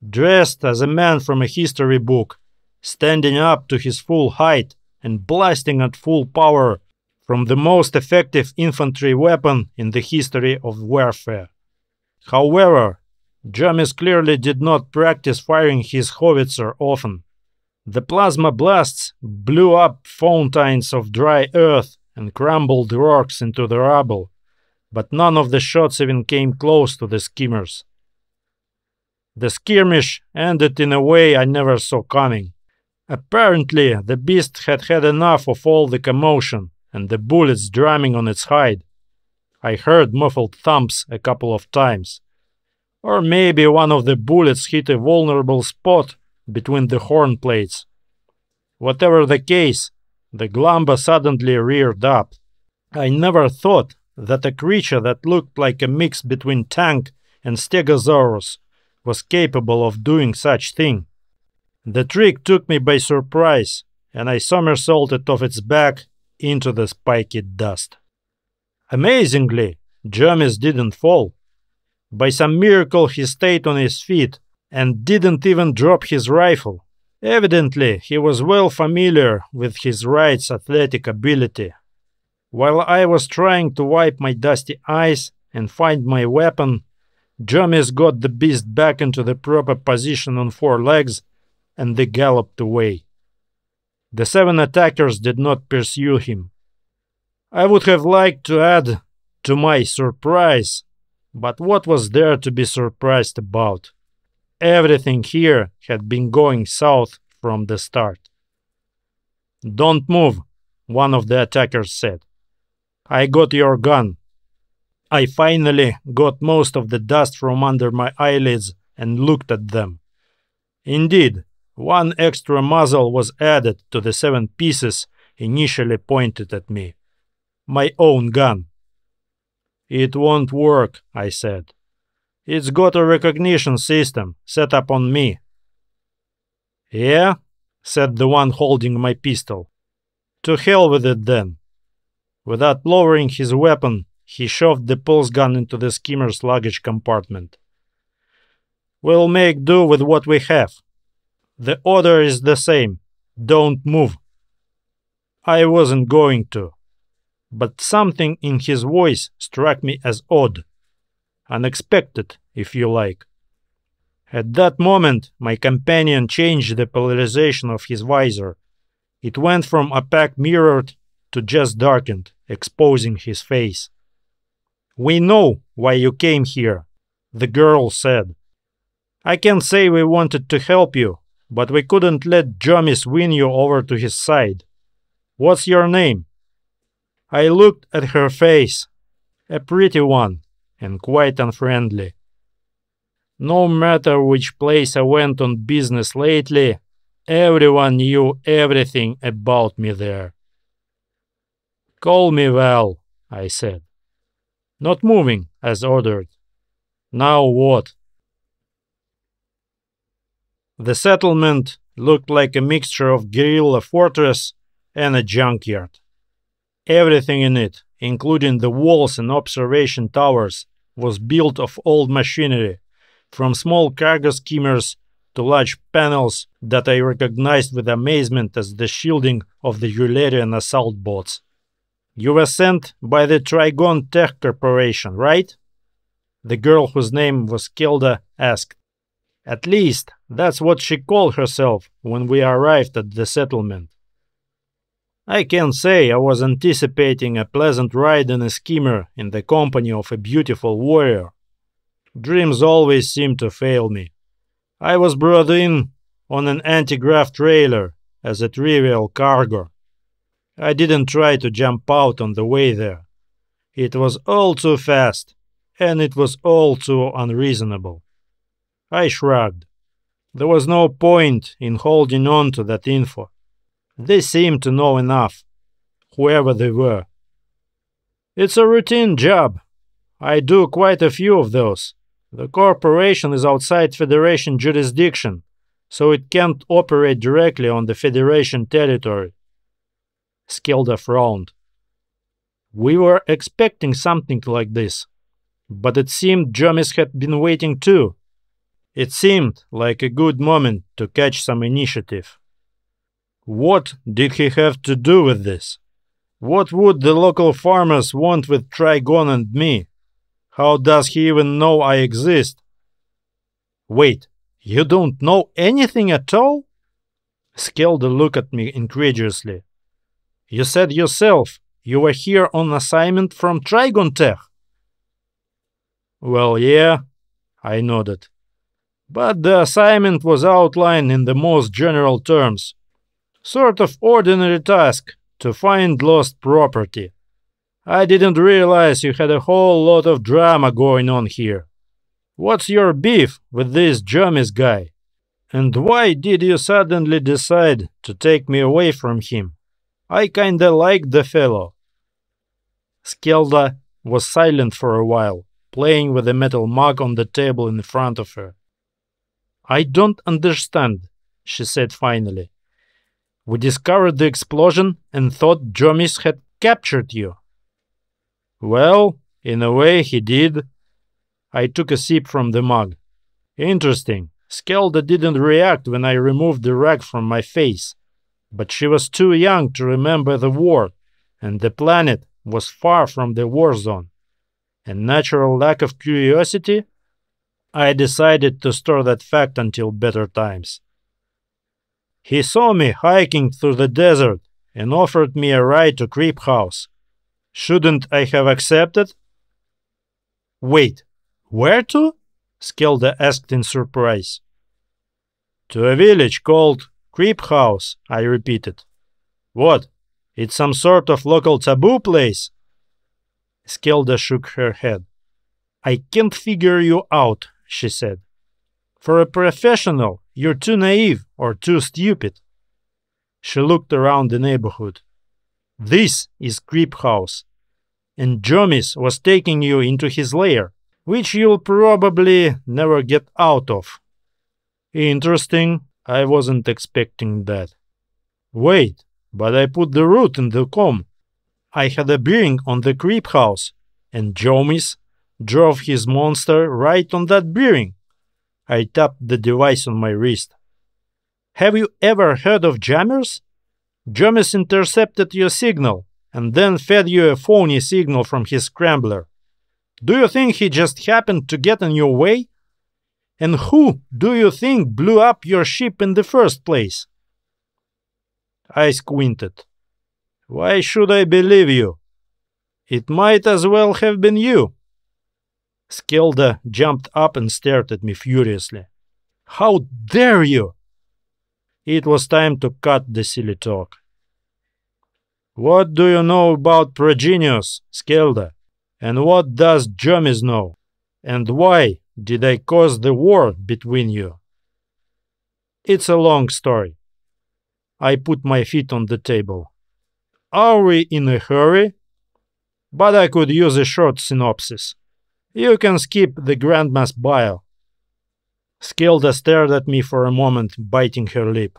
dressed as a man from a history book, standing up to his full height and blasting at full power from the most effective infantry weapon in the history of warfare. However, Jamis clearly did not practice firing his howitzer often. The plasma blasts blew up fountains of dry earth and crumbled rocks into the rubble, but none of the shots even came close to the skimmers. The skirmish ended in a way I never saw coming. Apparently, the beast had had enough of all the commotion and the bullets drumming on its hide. I heard muffled thumps a couple of times. Or maybe one of the bullets hit a vulnerable spot between the horn plates. Whatever the case, the Glamba suddenly reared up. I never thought that a creature that looked like a mix between tank and stegosaurus was capable of doing such thing. The trick took me by surprise, and I somersaulted off its back into the spiky dust. Amazingly, Jamis didn't fall. By some miracle he stayed on his feet and didn't even drop his rifle. Evidently, he was well familiar with his ride's athletic ability. While I was trying to wipe my dusty eyes and find my weapon, Jamis got the beast back into the proper position on 4 legs, and they galloped away. The 7 attackers did not pursue him. I would have liked to add to my surprise, but what was there to be surprised about? Everything here had been going south from the start. "Don't move," one of the attackers said. "I got your gun." I finally got most of the dust from under my eyelids and looked at them. Indeed, 1 extra muzzle was added to the 7 pieces initially pointed at me. My own gun. "It won't work," I said. "It's got a recognition system set up on me." "Yeah?" said the one holding my pistol. "To hell with it then." Without lowering his weapon, he shoved the pulse gun into the skimmer's luggage compartment. "We'll make do with what we have. The order is the same. Don't move." I wasn't going to, but something in his voice struck me as odd. Unexpected, if you like. At that moment, my companion changed the polarization of his visor. It went from opaque mirrored to just darkened, exposing his face. "We know why you came here," the girl said. "I can say we wanted to help you, but we couldn't let Jamis win you over to his side. What's your name?" I looked at her face, a pretty one, and quite unfriendly. No matter which place I went on business lately, everyone knew everything about me there. "Call me Val," I said. "Not moving, as ordered. Now what?" The settlement looked like a mixture of guerrilla fortress and a junkyard. Everything in it, including the walls and observation towers, was built of old machinery, from small cargo skimmers to large panels that I recognized with amazement as the shielding of the Ullerian assault boats. "You were sent by the Trigon Tech Corporation, right?" The girl whose name was Kelda asked. At least, that's what she called herself when we arrived at the settlement. I can say I was anticipating a pleasant ride in a skimmer in the company of a beautiful warrior. Dreams always seem to fail me. I was brought in on an anti-grav trailer as a trivial cargo. I didn't try to jump out on the way there. It was all too fast, and it was all too unreasonable. I shrugged. There was no point in holding on to that info. They seemed to know enough, whoever they were. It's a routine job. I do quite a few of those. The corporation is outside Federation jurisdiction, so it can't operate directly on the Federation territory. Skelda frowned. We were expecting something like this, but it seemed Jamis had been waiting too. It seemed like a good moment to catch some initiative. What did he have to do with this? What would the local farmers want with Trigon and me? How does he even know I exist? Wait, you don't know anything at all? Skelde looked at me incredulously. You said yourself you were here on assignment from Trigon Tech. Well, yeah, I nodded. But the assignment was outlined in the most general terms. Sort of ordinary task to find lost property. I didn't realize you had a whole lot of drama going on here. What's your beef with this Jomis guy? And why did you suddenly decide to take me away from him? I kinda liked the fellow. Skelde was silent for a while, playing with a metal mug on the table in front of her. I don't understand, she said finally. We discovered the explosion and thought Jomis had captured you. Well, in a way he did. I took a sip from the mug. Interesting. Skelde didn't react when I removed the rag from my face. But she was too young to remember the war, and the planet was far from the war zone. A natural lack of curiosity? I decided to store that fact until better times. He saw me hiking through the desert and offered me a ride to Creep House. Shouldn't I have accepted? Wait, where to? Skelde asked in surprise. To a village called Creep House, I repeated. What? It's some sort of local taboo place? Skelde shook her head. I can't figure you out, she said. For a professional, you're too naive or too stupid. She looked around the neighborhood. This is Creep House, and Jomis was taking you into his lair, which you'll probably never get out of. Interesting. I wasn't expecting that. Wait, but I put the root in the comb. I had a bearing on the Creep House, and Jomis drove his monster right on that bearing. I tapped the device on my wrist. Have you ever heard of jammers? Jomis intercepted your signal and then fed you a phony signal from his scrambler. Do you think he just happened to get in your way? And who do you think blew up your ship in the first place? I squinted. Why should I believe you? It might as well have been you. Skelde jumped up and stared at me furiously. How dare you? It was time to cut the silly talk. What do you know about Progenius, Skelde? And what does Jomis know? And why did I cause the war between you? It's a long story. I put my feet on the table. Are we in a hurry? But I could use a short synopsis. You can skip the Grandma's bio. Skelde stared at me for a moment, biting her lip.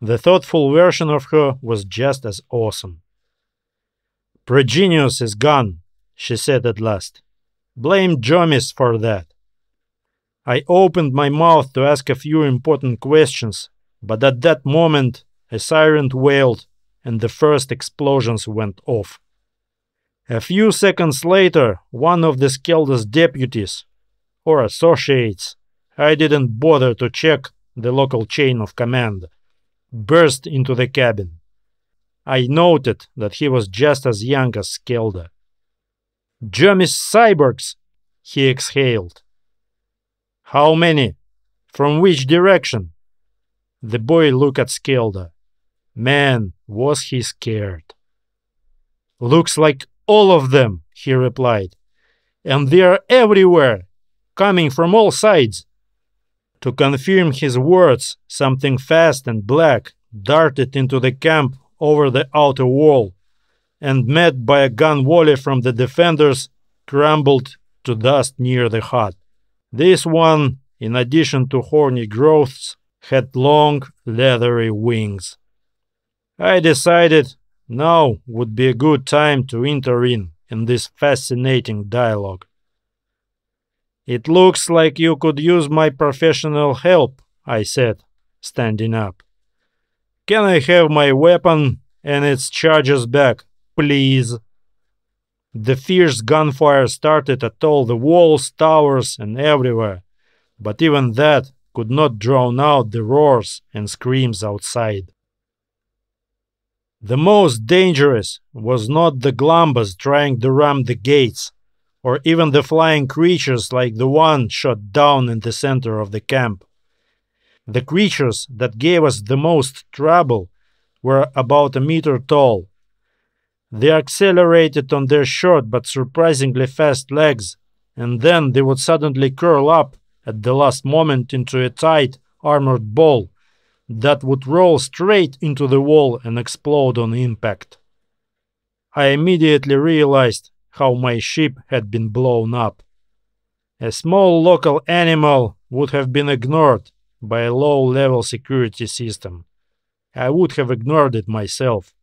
The thoughtful version of her was just as awesome. Progenius is gone, she said at last. Blame Jomis for that. I opened my mouth to ask a few important questions, but at that moment a siren wailed and the first explosions went off. A few seconds later, one of the Skelde's deputies, or associates, I didn't bother to check the local chain of command, burst into the cabin. I noted that he was just as young as Skelde. Jomis cyborgs, he exhaled. How many? From which direction? The boy looked at Skelde. Man, was he scared. Looks like all of them, he replied. And they are everywhere, coming from all sides. To confirm his words, something fast and black darted into the camp over the outer wall, and met by a gun volley from the defenders, crumbled to dust near the hut. This one, in addition to horny growths, had long, leathery wings. I decided now would be a good time to intervene in this fascinating dialogue. It looks like you could use my professional help, I said, standing up. Can I have my weapon and its charges back, please? The fierce gunfire started at all the walls, towers, and everywhere. but even that could not drown out the roars and screams outside. The most dangerous was not the Glumbers trying to ram the gates, or even the flying creatures like the one shot down in the center of the camp. The creatures that gave us the most trouble were about a meter tall. They accelerated on their short but surprisingly fast legs, and then they would suddenly curl up at the last moment into a tight, armored ball that would roll straight into the wall and explode on impact. I immediately realized how my ship had been blown up. A small local animal would have been ignored by a low-level security system. I would have ignored it myself.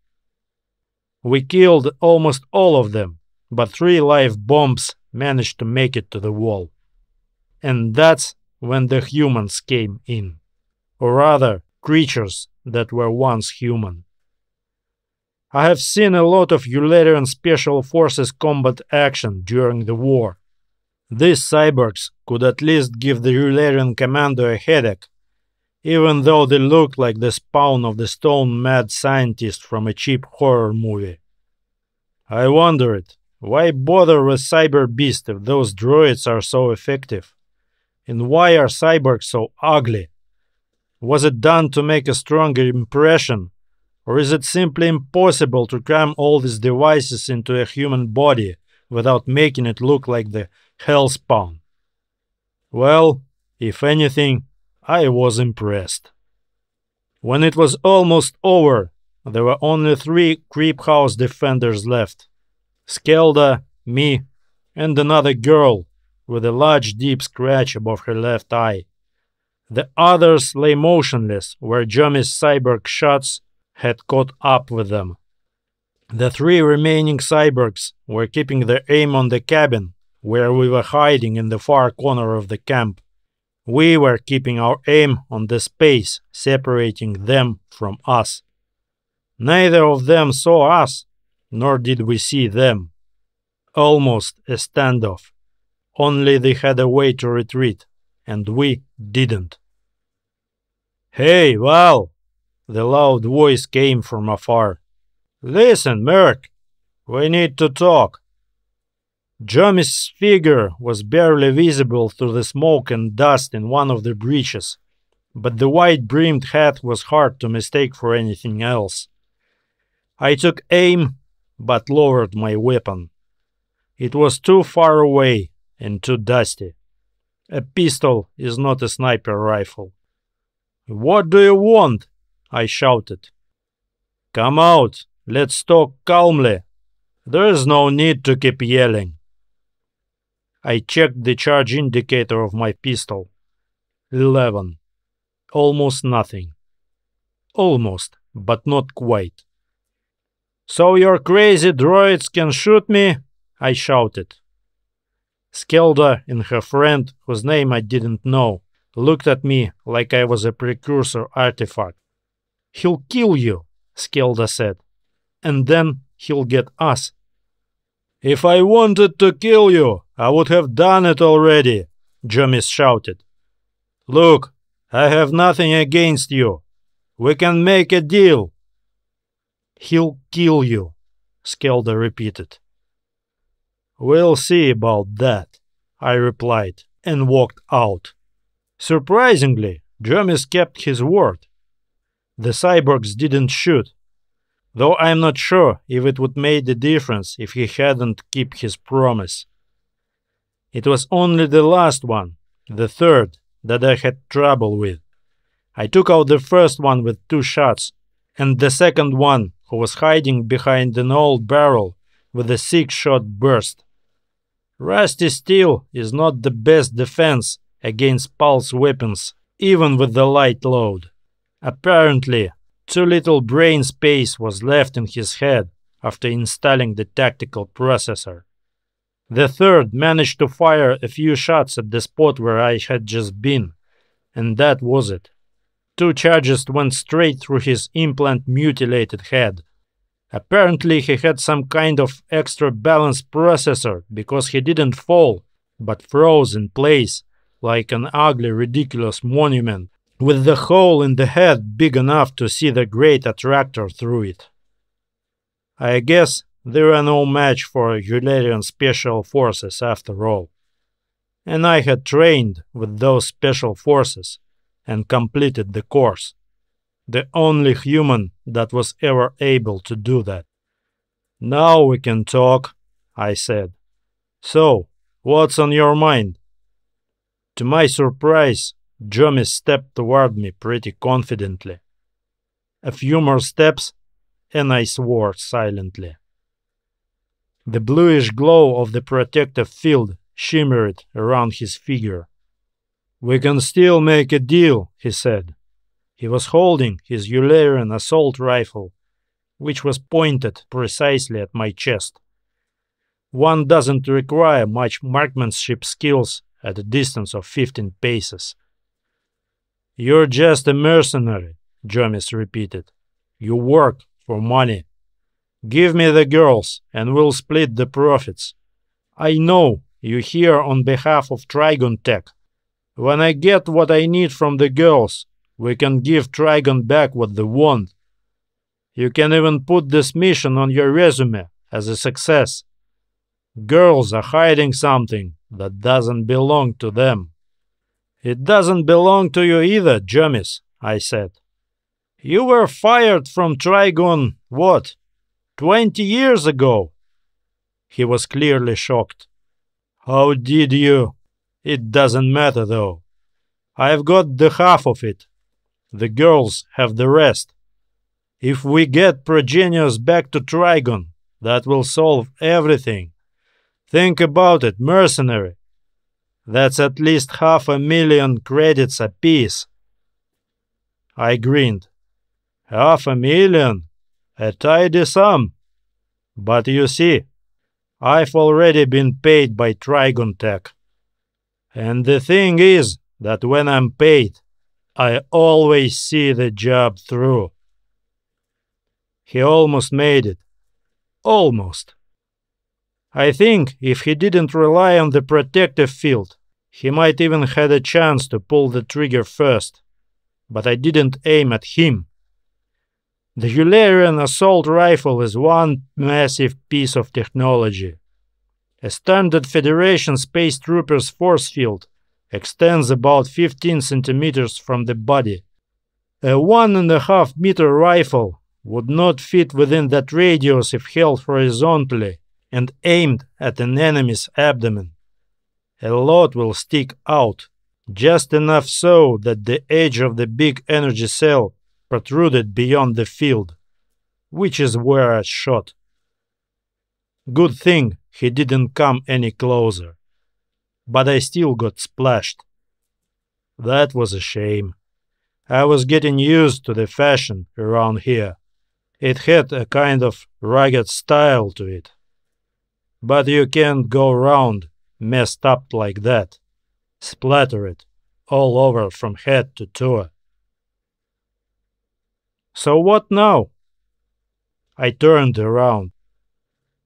We killed almost all of them, but 3 live bombs managed to make it to the wall. And that's when the humans came in. Or rather, creatures that were once human. I have seen a lot of Ullerian Special Forces combat action during the war. These cyborgs could at least give the Ullerian commander a headache, even though they looked like the spawn of the stone-mad scientist from a cheap horror movie. I wondered, why bother with Cyber Beast if those droids are so effective? And why are cyborgs so ugly? Was it done to make a stronger impression? Or is it simply impossible to cram all these devices into a human body without making it look like the hellspawn? Well, if anything, I was impressed. When it was almost over, there were only 3 creep house defenders left. Skelda, me, and another girl with a large deep scratch above her left eye. The others lay motionless where Jommy's cyborg shots had caught up with them. The 3 remaining cyborgs were keeping their aim on the cabin, where we were hiding in the far corner of the camp. We were keeping our aim on the space separating them from us. Neither of them saw us, nor did we see them. Almost a standoff. Only they had a way to retreat, and we didn't. "Hey, Val!" The loud voice came from afar. "Listen, Merc, we need to talk." Jommy's figure was barely visible through the smoke and dust in one of the breaches, but the wide-brimmed hat was hard to mistake for anything else. I took aim, but lowered my weapon. It was too far away and too dusty. A pistol is not a sniper rifle. "What do you want?" I shouted. "Come out, let's talk calmly. There is no need to keep yelling." I checked the charge indicator of my pistol. 11. Almost nothing. Almost, but not quite. "So your crazy droids can shoot me?" I shouted. Skelda and her friend, whose name I didn't know, looked at me like I was a precursor artifact. "He'll kill you," Skelda said, "and then he'll get us." "If I wanted to kill you, I would have done it already," Jomis shouted. "Look, I have nothing against you. We can make a deal." "He'll kill you," Skelda repeated. "We'll see about that," I replied, and walked out. Surprisingly, Jomis kept his word. The cyborgs didn't shoot, though I'm not sure if it would make a difference if he hadn't kept his promise. It was only the last one, the third, that I had trouble with. I took out the first one with 2 shots, and the second one, who was hiding behind an old barrel, with a 6-shot burst. Rusty steel is not the best defense against pulse weapons, even with the light load. Apparently, too little brain space was left in his head after installing the tactical processor. The third managed to fire a few shots at the spot where I had just been, and that was it. 2 charges went straight through his implant-mutilated head. Apparently he had some kind of extra balance processor because he didn't fall, but froze in place, like an ugly, ridiculous monument, with the hole in the head big enough to see the great attractor through it. I guess they were no match for Ullerian special forces after all. And I had trained with those special forces and completed the course. The only human that was ever able to do that. Now we can talk, I said. So, what's on your mind? To my surprise, Jomis stepped toward me pretty confidently. A few more steps, and I swore silently. The bluish glow of the protective field shimmered around his figure. We can still make a deal, he said. He was holding his Ullerian assault rifle, which was pointed precisely at my chest. One doesn't require much marksmanship skills at a distance of 15 paces. You're just a mercenary, Jomis repeated. You work for money. Give me the girls, and we'll split the profits. I know you're here on behalf of Trigon Tech. When I get what I need from the girls, we can give Trigon back what they want. You can even put this mission on your resume as a success. Girls are hiding something that doesn't belong to them. It doesn't belong to you either, Jomis, I said. You were fired from Trigon, what, 20 years ago? He was clearly shocked. How did you? It doesn't matter, though. I've got the half of it. The girls have the rest. If we get Progenius back to Trigon, that will solve everything. Think about it, mercenary. That's at least 500,000 credits apiece. I grinned. 500,000? A tidy sum. But you see, I've already been paid by Trigon Tech. And the thing is that when I'm paid, I always see the job through. He almost made it. Almost. I think if he didn't rely on the protective field, he might even had a chance to pull the trigger first. But I didn't aim at him. The Ullerian assault rifle is one massive piece of technology. A standard Federation space trooper's force field extends about 15 centimeters from the body. A 1.5 meter rifle would not fit within that radius if held horizontally and aimed at an enemy's abdomen. A lot will stick out, just enough so that the edge of the big energy cell protruded beyond the field, which is where I shot. Good thing he didn't come any closer, but I still got splashed. That was a shame. I was getting used to the fashion around here. It had a kind of rugged style to it. But you can't go around messed up like that, splattered all over from head to toe. So what now? I turned around.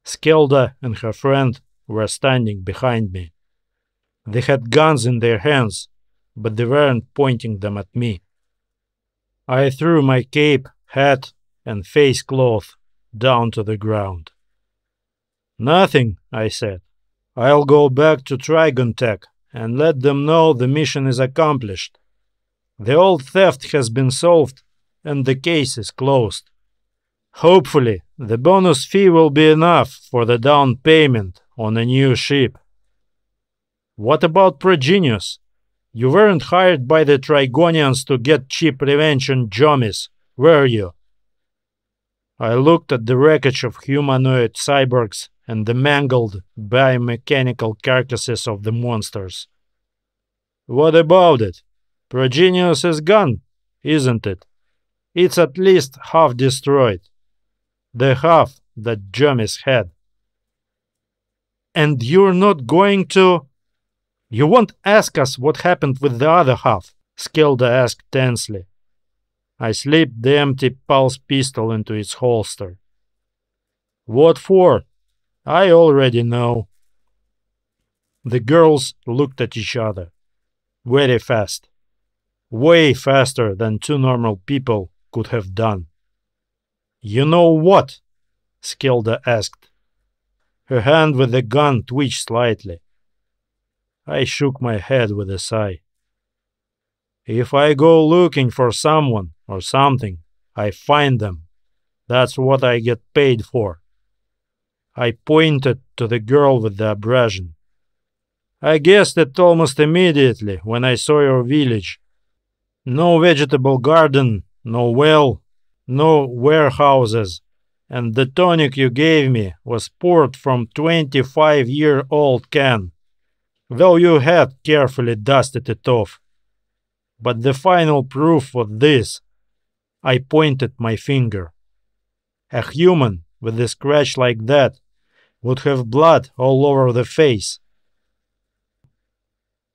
Skelda and her friend were standing behind me. They had guns in their hands, but they weren't pointing them at me. I threw my cape, hat, and face cloth down to the ground. Nothing, I said. I'll go back to Trigon Tech and let them know the mission is accomplished. The old theft has been solved and the case is closed. Hopefully, the bonus fee will be enough for the down payment on a new ship. What about Progenius? You weren't hired by the Trigonians to get cheap revenge on Jomis, were you? I looked at the wreckage of humanoid cyborgs and the mangled biomechanical carcasses of the monsters. What about it? Progenius is gone, isn't it? It's at least half destroyed. The half that Jomis had. And you're not going to... You won't ask us what happened with the other half? Skelda asked tensely. I slipped the empty pulse pistol into its holster. What for? I already know. The girls looked at each other. Very fast. Way faster than two normal people could have done. You know what? Skilda asked. Her hand with the gun twitched slightly. I shook my head with a sigh. If I go looking for someone or something, I find them. That's what I get paid for. I pointed to the girl with the abrasion. I guessed it almost immediately when I saw your village. No vegetable garden, no well, no warehouses, and the tonic you gave me was poured from 25-year-old can, though you had carefully dusted it off. But the final proof was this. I pointed my finger. A human with a scratch like that would have blood all over the face.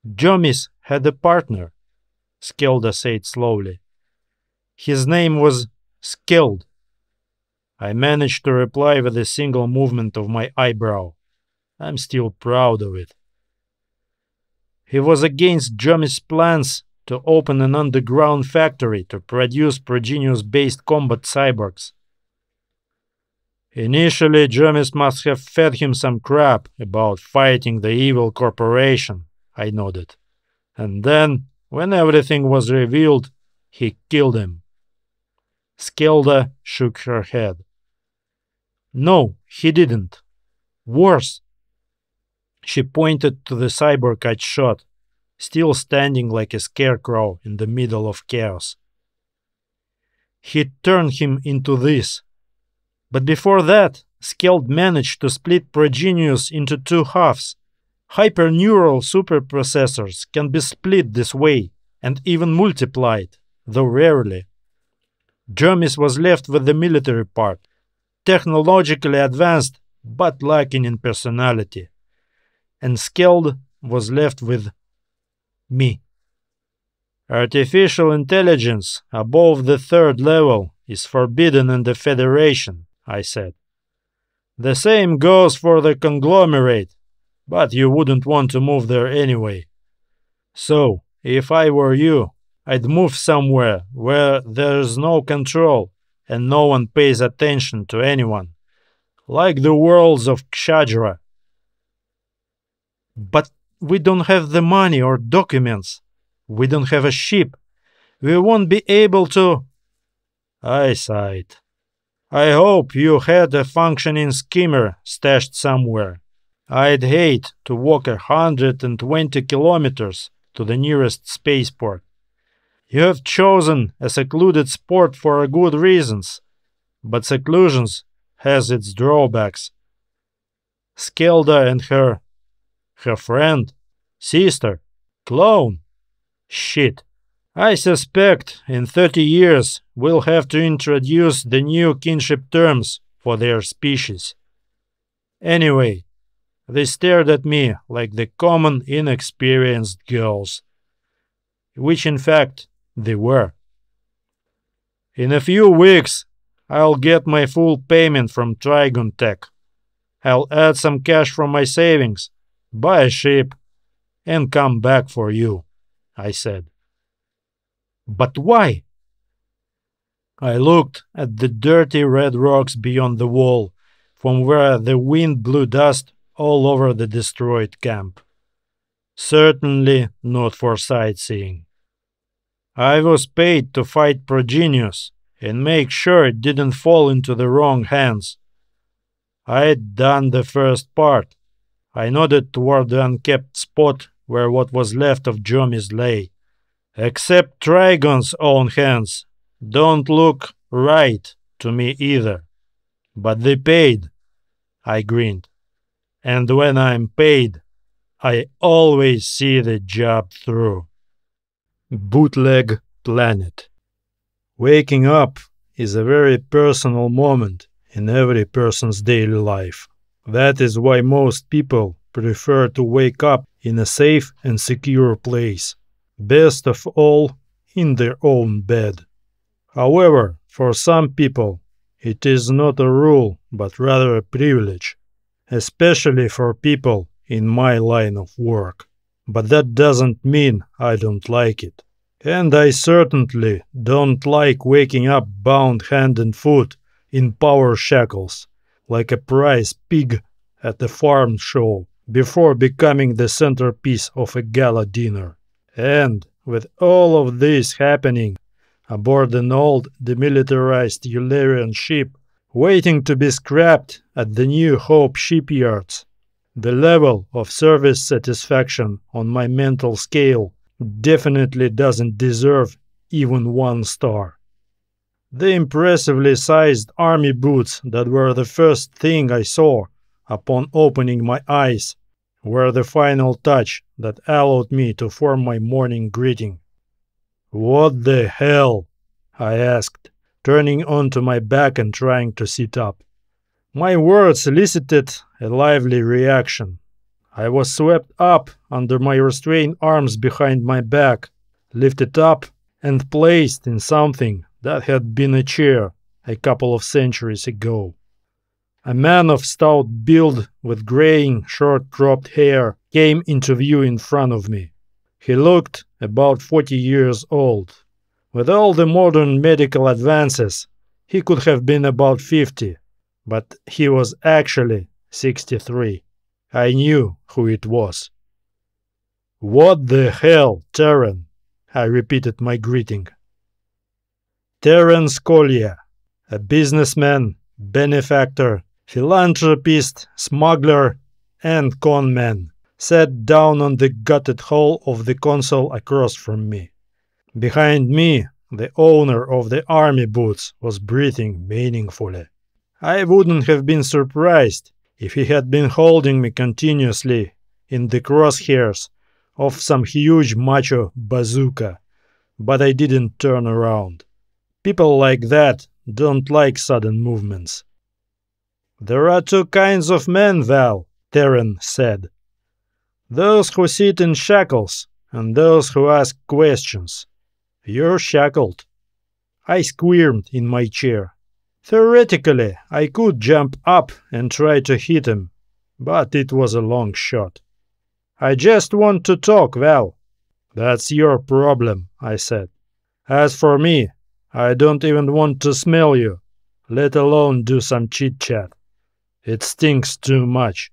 Jomis had a partner, Skilda said slowly. His name was Skilled. I managed to reply with a single movement of my eyebrow. I'm still proud of it. He was against Jomis' plans to open an underground factory to produce Progenius-based combat cyborgs. Initially, Jomis must have fed him some crap about fighting the evil corporation, I nodded. And then, when everything was revealed, he killed him. Skilda shook her head. No, he didn't. Worse. She pointed to the cyborg I'd shot, still standing like a scarecrow in the middle of chaos. He turned him into this. But before that, Skeld managed to split Progenius into two halves. Hyperneural superprocessors can be split this way and even multiplied, though rarely. Jomis was left with the military part, technologically advanced but lacking in personality. And Skeld was left with me. Artificial intelligence above the third level is forbidden in the Federation, I said. The same goes for the Conglomerate, but you wouldn't want to move there anyway. So, if I were you, I'd move somewhere where there's no control and no one pays attention to anyone, like the worlds of Kshadra. But we don't have the money or documents. We don't have a ship. We won't be able to... I sighed. I hope you had a functioning skimmer stashed somewhere. I'd hate to walk 120 kilometers to the nearest spaceport. You have chosen a secluded sport for good reasons, but seclusion has its drawbacks. Skilda and her friend, sister, clone. Shit. I suspect in 30 years we'll have to introduce the new kinship terms for their species. Anyway, they stared at me like the common inexperienced girls, which in fact they were. In a few weeks, I'll get my full payment from Trigon Tech. I'll add some cash from my savings, buy a ship, and come back for you, I said. But why? I looked at the dirty red rocks beyond the wall, from where the wind blew dust all over the destroyed camp. Certainly not for sightseeing. I was paid to fight Progenius and make sure it didn't fall into the wrong hands. I'd done the first part. I nodded toward the unkept spot where what was left of Jomis lay. Except Trigon's own hands don't look right to me either. But they paid. I grinned. And when I'm paid, I always see the job through. Bootleg Planet. Waking up is a very personal moment in every person's daily life. That is why most people prefer to wake up in a safe and secure place. Best of all, in their own bed. However, for some people, it is not a rule, but rather a privilege, especially for people in my line of work. But that doesn't mean I don't like it. And I certainly don't like waking up bound hand and foot in power shackles, like a prize pig at a farm show, before becoming the centerpiece of a gala dinner. And with all of this happening aboard an old demilitarized Ullerian ship waiting to be scrapped at the New Hope shipyards, the level of service satisfaction on my mental scale definitely doesn't deserve even 1 star. The impressively sized army boots that were the first thing I saw upon opening my eyes were the final touch that allowed me to form my morning greeting. "What the hell?" I asked, turning onto my back and trying to sit up. My words elicited a lively reaction. I was swept up under my restrained arms behind my back, lifted up and placed in something that had been a chair a couple of centuries ago. A man of stout build with graying, short-cropped hair came into view in front of me. He looked about 40 years old. With all the modern medical advances, he could have been about 50, but he was actually 63. I knew who it was. "What the hell, Terran?" I repeated my greeting. Terran Scolia, a businessman, benefactor, philanthropist, smuggler, and conman, sat down on the gutted hull of the console across from me. Behind me, the owner of the army boots was breathing meaningfully. I wouldn't have been surprised if he had been holding me continuously in the crosshairs of some huge macho bazooka, but I didn't turn around. People like that don't like sudden movements. "There are 2 kinds of men, Val," Terran said. "Those who sit in shackles and those who ask questions. You're shackled." I squirmed in my chair. Theoretically, I could jump up and try to hit him, but it was a long shot. "I just want to talk, Val." "That's your problem," I said. "As for me, I don't even want to smell you, let alone do some chit-chat. It stinks too much."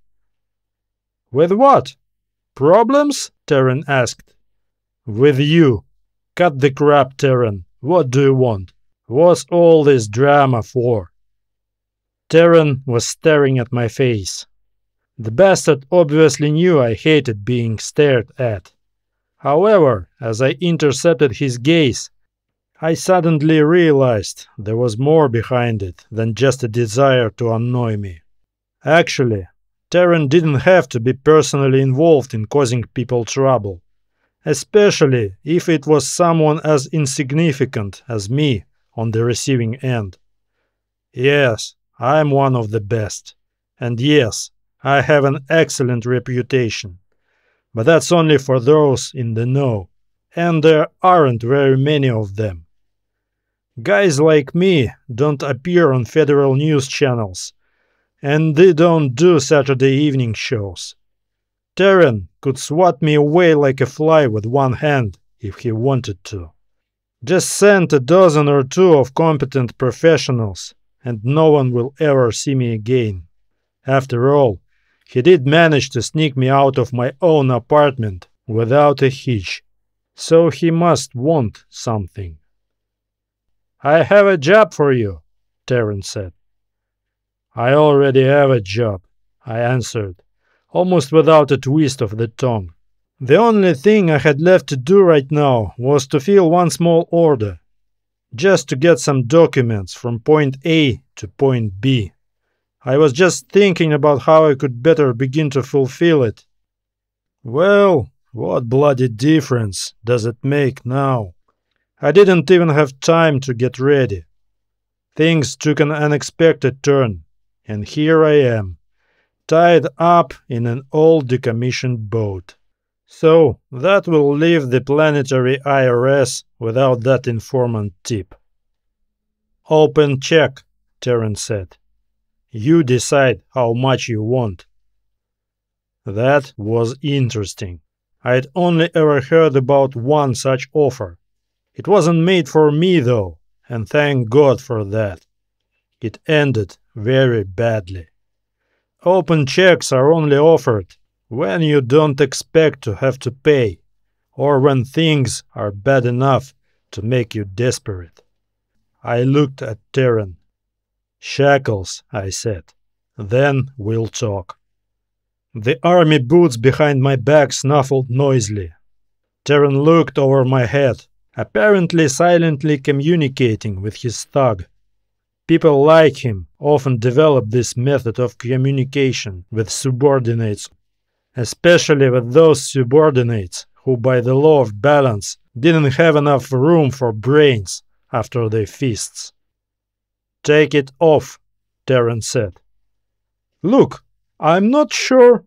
"With what? Problems?" Terran asked. "With you. Cut the crap, Terran. What do you want? What's all this drama for?" Terran was staring at my face. The bastard obviously knew I hated being stared at. However, as I intercepted his gaze, I suddenly realized there was more behind it than just a desire to annoy me. Actually, Terran didn't have to be personally involved in causing people trouble, especially if it was someone as insignificant as me on the receiving end. Yes, I'm one of the best. And yes, I have an excellent reputation. But that's only for those in the know, and there aren't very many of them. Guys like me don't appear on federal news channels, and they don't do Saturday evening shows. Terran could swat me away like a fly with one hand if he wanted to. Just send a dozen or 2 of competent professionals, and no one will ever see me again. After all, he did manage to sneak me out of my own apartment without a hitch, so he must want something. "I have a job for you," Terran said. "I already have a job," I answered, almost without a twist of the tongue. The only thing I had left to do right now was to fill one small order, just to get some documents from point A to point B. I was just thinking about how I could better begin to fulfill it. Well, what bloody difference does it make now? I didn't even have time to get ready. Things took an unexpected turn, and here I am, tied up in an old decommissioned boat. So that will leave the planetary IRS without that informant tip. "Open check," Terran said. "You decide how much you want." That was interesting. I'd only ever heard about one such offer. It wasn't made for me, though, and thank God for that. It ended very badly. Open checks are only offered when you don't expect to have to pay, or when things are bad enough to make you desperate. I looked at Terran. "Shackles," I said. "Then we'll talk." The army boots behind my back snuffled noisily. Terran looked over my head, apparently silently communicating with his thug. People like him often develop this method of communication with subordinates, especially with those subordinates who, by the law of balance, didn't have enough room for brains after their feasts. "Take it off," Terran said. "Look, I'm not sure,"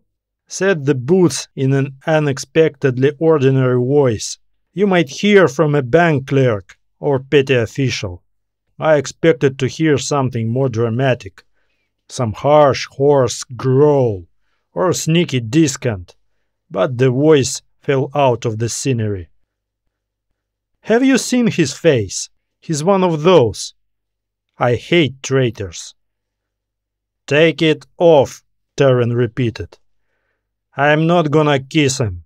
said the boots in an unexpectedly ordinary voice you might hear from a bank clerk or petty official. I expected to hear something more dramatic, some harsh, hoarse growl or sneaky discount, but the voice fell out of the scenery. "Have you seen his face? He's one of those. I hate traitors." "Take it off," Terran repeated. "I'm not gonna kiss him.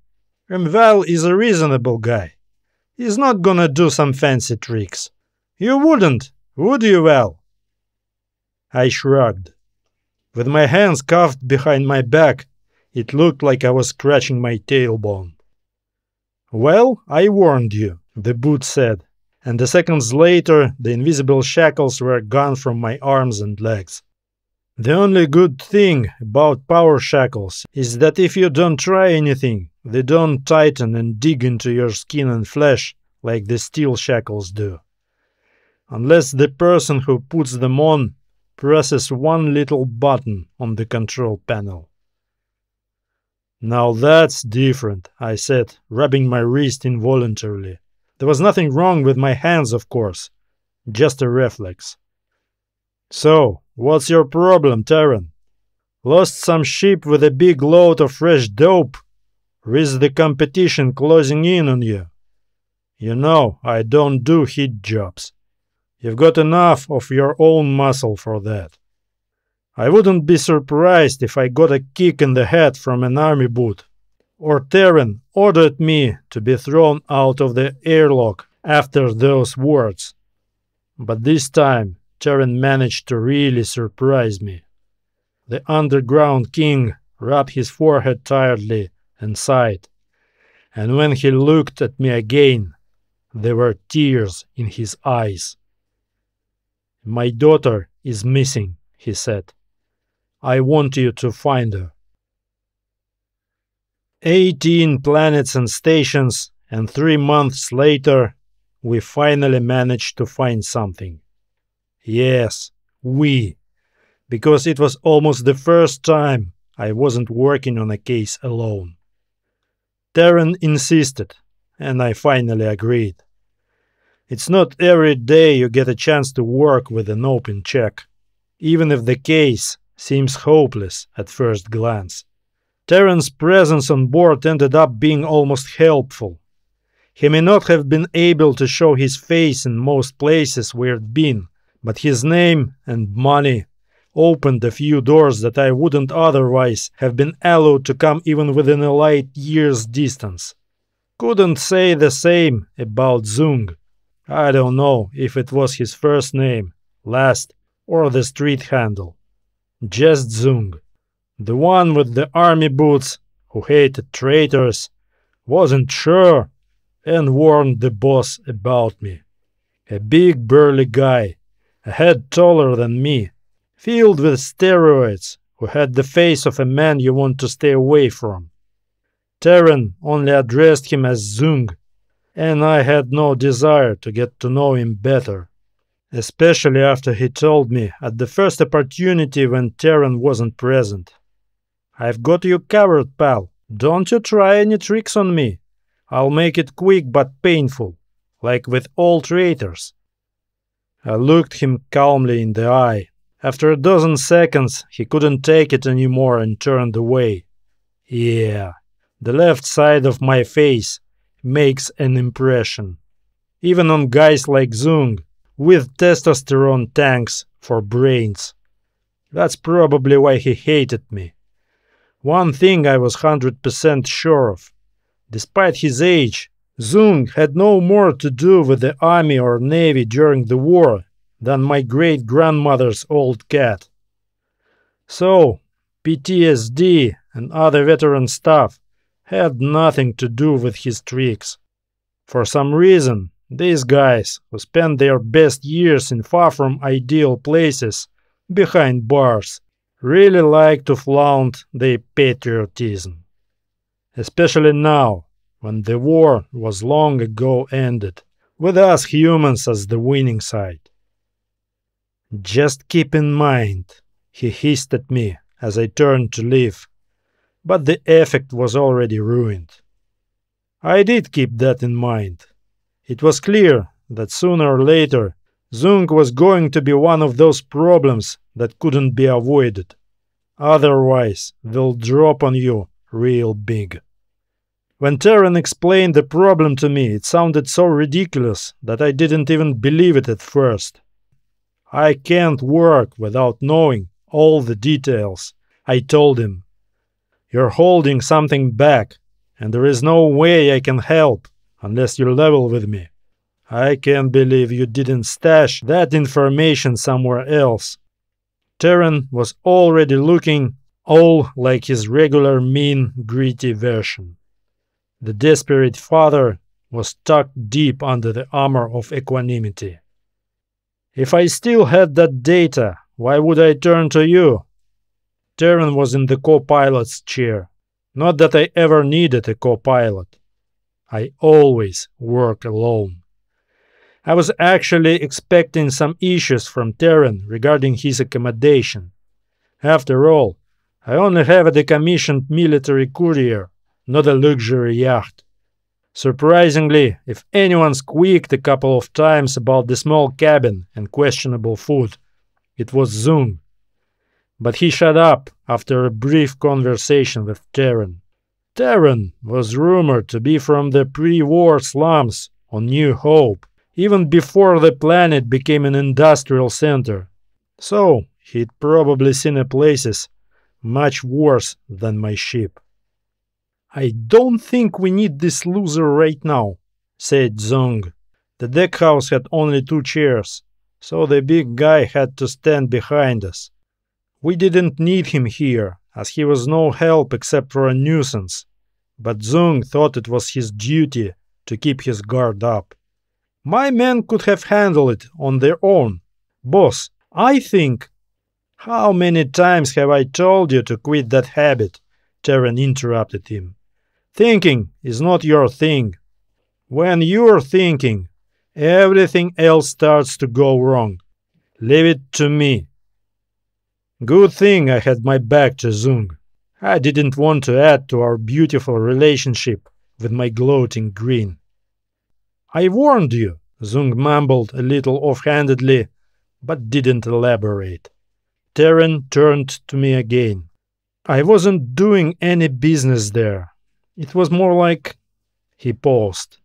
Val is a reasonable guy. He's not gonna do some fancy tricks. You wouldn't, would you, Val?" I shrugged. With my hands cuffed behind my back, it looked like I was scratching my tailbone. "Well, I warned you," the boot said, and seconds later the invisible shackles were gone from my arms and legs. The only good thing about power shackles is that if you don't try anything, they don't tighten and dig into your skin and flesh like the steel shackles do. Unless the person who puts them on presses one little button on the control panel. "Now that's different," I said, rubbing my wrist involuntarily. There was nothing wrong with my hands, of course, just a reflex. "So, what's your problem, Terran? Lost some ship with a big load of fresh dope? Or is the competition closing in on you? You know, I don't do hit jobs. You've got enough of your own muscle for that. I wouldn't be surprised if I got a kick in the head from an army boot, or Terran ordered me to be thrown out of the airlock after those words. But this time, Terran managed to really surprise me." The underground king rubbed his forehead tiredly and sighed, and when he looked at me again, there were tears in his eyes. "My daughter is missing," he said. "I want you to find her." 18 planets and stations, and 3 months later, we finally managed to find something. Yes, because it was almost the first time I wasn't working on a case alone. Terran insisted, and I finally agreed. It's not every day you get a chance to work with an open check, even if the case seems hopeless at first glance. Terran's presence on board ended up being almost helpful. He may not have been able to show his face in most places where he'd been, but his name and money opened a few doors that I wouldn't otherwise have been allowed to come even within a light year's distance. Couldn't say the same about Zung. I don't know if it was his first name, last, or the street handle. Just Zung. The one with the army boots, who hated traitors, wasn't sure, and warned the boss about me. A big burly guy, a head taller than me, filled with steroids, who had the face of a man you want to stay away from. Terran only addressed him as Zung, and I had no desire to get to know him better, especially after he told me at the first opportunity when Terran wasn't present. "I've got you covered, pal. Don't you try any tricks on me. I'll make it quick but painful, like with all traitors." I looked him calmly in the eye. After a dozen seconds, he couldn't take it anymore and turned away. "Yeah, The left side of my face makes an impression, even on guys like Zung, with testosterone tanks for brains. That's probably why he hated me. One thing I was 100% sure of. Despite his age, Zung had no more to do with the army or navy during the war than my great-grandmother's old cat. So, PTSD and other veteran stuff had nothing to do with his tricks. For some reason, these guys, who spent their best years in far from ideal places, behind bars, really like to flaunt their patriotism. Especially now, when the war was long ago ended, with us humans as the winning side. Just keep in mind, he hissed at me as I turned to leave, but the effect was already ruined. I did keep that in mind. It was clear that sooner or later Zung was going to be one of those problems that couldn't be avoided. Otherwise, they'll drop on you real big. When Terran explained the problem to me, it sounded so ridiculous that I didn't even believe it at first. I can't work without knowing all the details, I told him. You're holding something back, and there is no way I can help unless you level with me. I can't believe you didn't stash that information somewhere else. Terran was already looking all like his regular mean, gritty version. The desperate father was tucked deep under the armor of equanimity. If I still had that data, why would I turn to you? Terran was in the co-pilot's chair. Not that I ever needed a co-pilot. I always work alone. I was actually expecting some issues from Terran regarding his accommodation. After all, I only have a decommissioned military courier, not a luxury yacht. Surprisingly, if anyone squeaked a couple of times about the small cabin and questionable food, it was Zung. But he shut up after a brief conversation with Terran. Terran was rumored to be from the pre-war slums on New Hope, even before the planet became an industrial center. So he'd probably seen places much worse than my ship. I don't think we need this loser right now, said Zung. The deckhouse had only 2 chairs, so the big guy had to stand behind us. We didn't need him here, as he was no help except for a nuisance, but Zung thought it was his duty to keep his guard up. My men could have handled it on their own. Boss, I think... How many times have I told you to quit that habit? Terran interrupted him. Thinking is not your thing. When you're thinking, everything else starts to go wrong. Leave it to me. Good thing I had my back to Zung. I didn't want to add to our beautiful relationship with my gloating grin. I warned you, Zung mumbled a little offhandedly, but didn't elaborate. Terran turned to me again. I wasn't doing any business there. It was more like... He paused.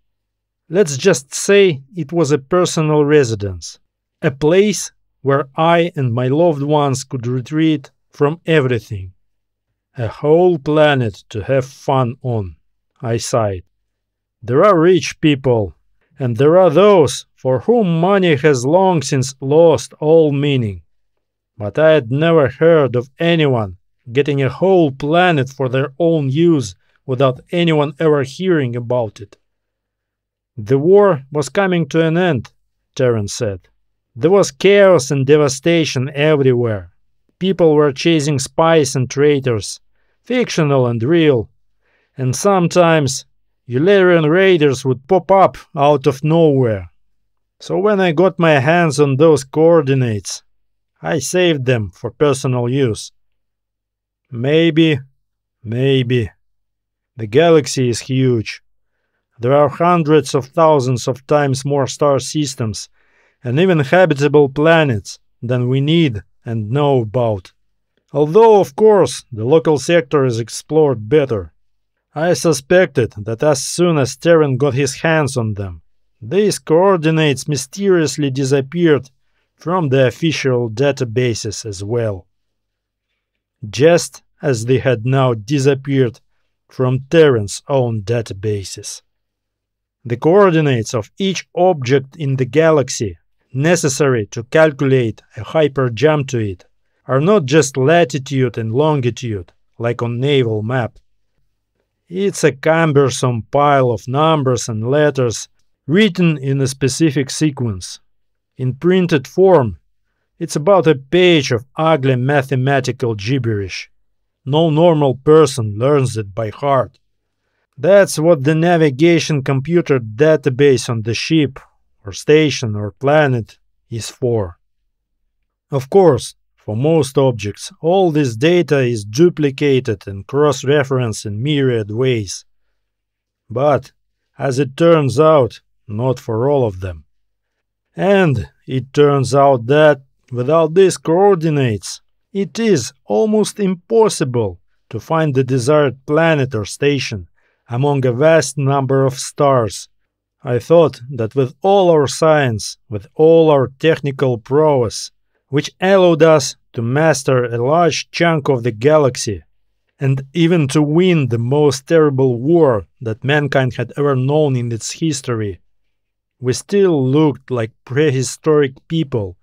Let's just say it was a personal residence. A place where I and my loved ones could retreat from everything. A whole planet to have fun on, I sighed. There are rich people, and there are those for whom money has long since lost all meaning. But I had never heard of anyone getting a whole planet for their own use without anyone ever hearing about it. The war was coming to an end, Terran said. There was chaos and devastation everywhere. People were chasing spies and traitors, fictional and real, and sometimes Ullerian raiders would pop up out of nowhere. So when I got my hands on those coordinates, I saved them for personal use. Maybe. The galaxy is huge. There are hundreds of thousands of times more star systems and even habitable planets than we need and know about. Although, of course, the local sector is explored better. I suspected that as soon as Terran got his hands on them, these coordinates mysteriously disappeared from the official databases as well, just as they had now disappeared from Terran's own databases. The coordinates of each object in the galaxy necessary to calculate a hyperjump to it are not just latitude and longitude, like on naval map. It's a cumbersome pile of numbers and letters written in a specific sequence. In printed form, it's about a page of ugly mathematical gibberish. No normal person learns it by heart. That's what the navigation computer database on the ship, or station, or planet is for. Of course, for most objects, all this data is duplicated and cross-referenced in myriad ways. But, as it turns out, not for all of them. And it turns out that, without these coordinates, it is almost impossible to find the desired planet or station among a vast number of stars. I thought that with all our science, with all our technical prowess, which allowed us to master a large chunk of the galaxy, and even to win the most terrible war that mankind had ever known in its history, we still looked like prehistoric people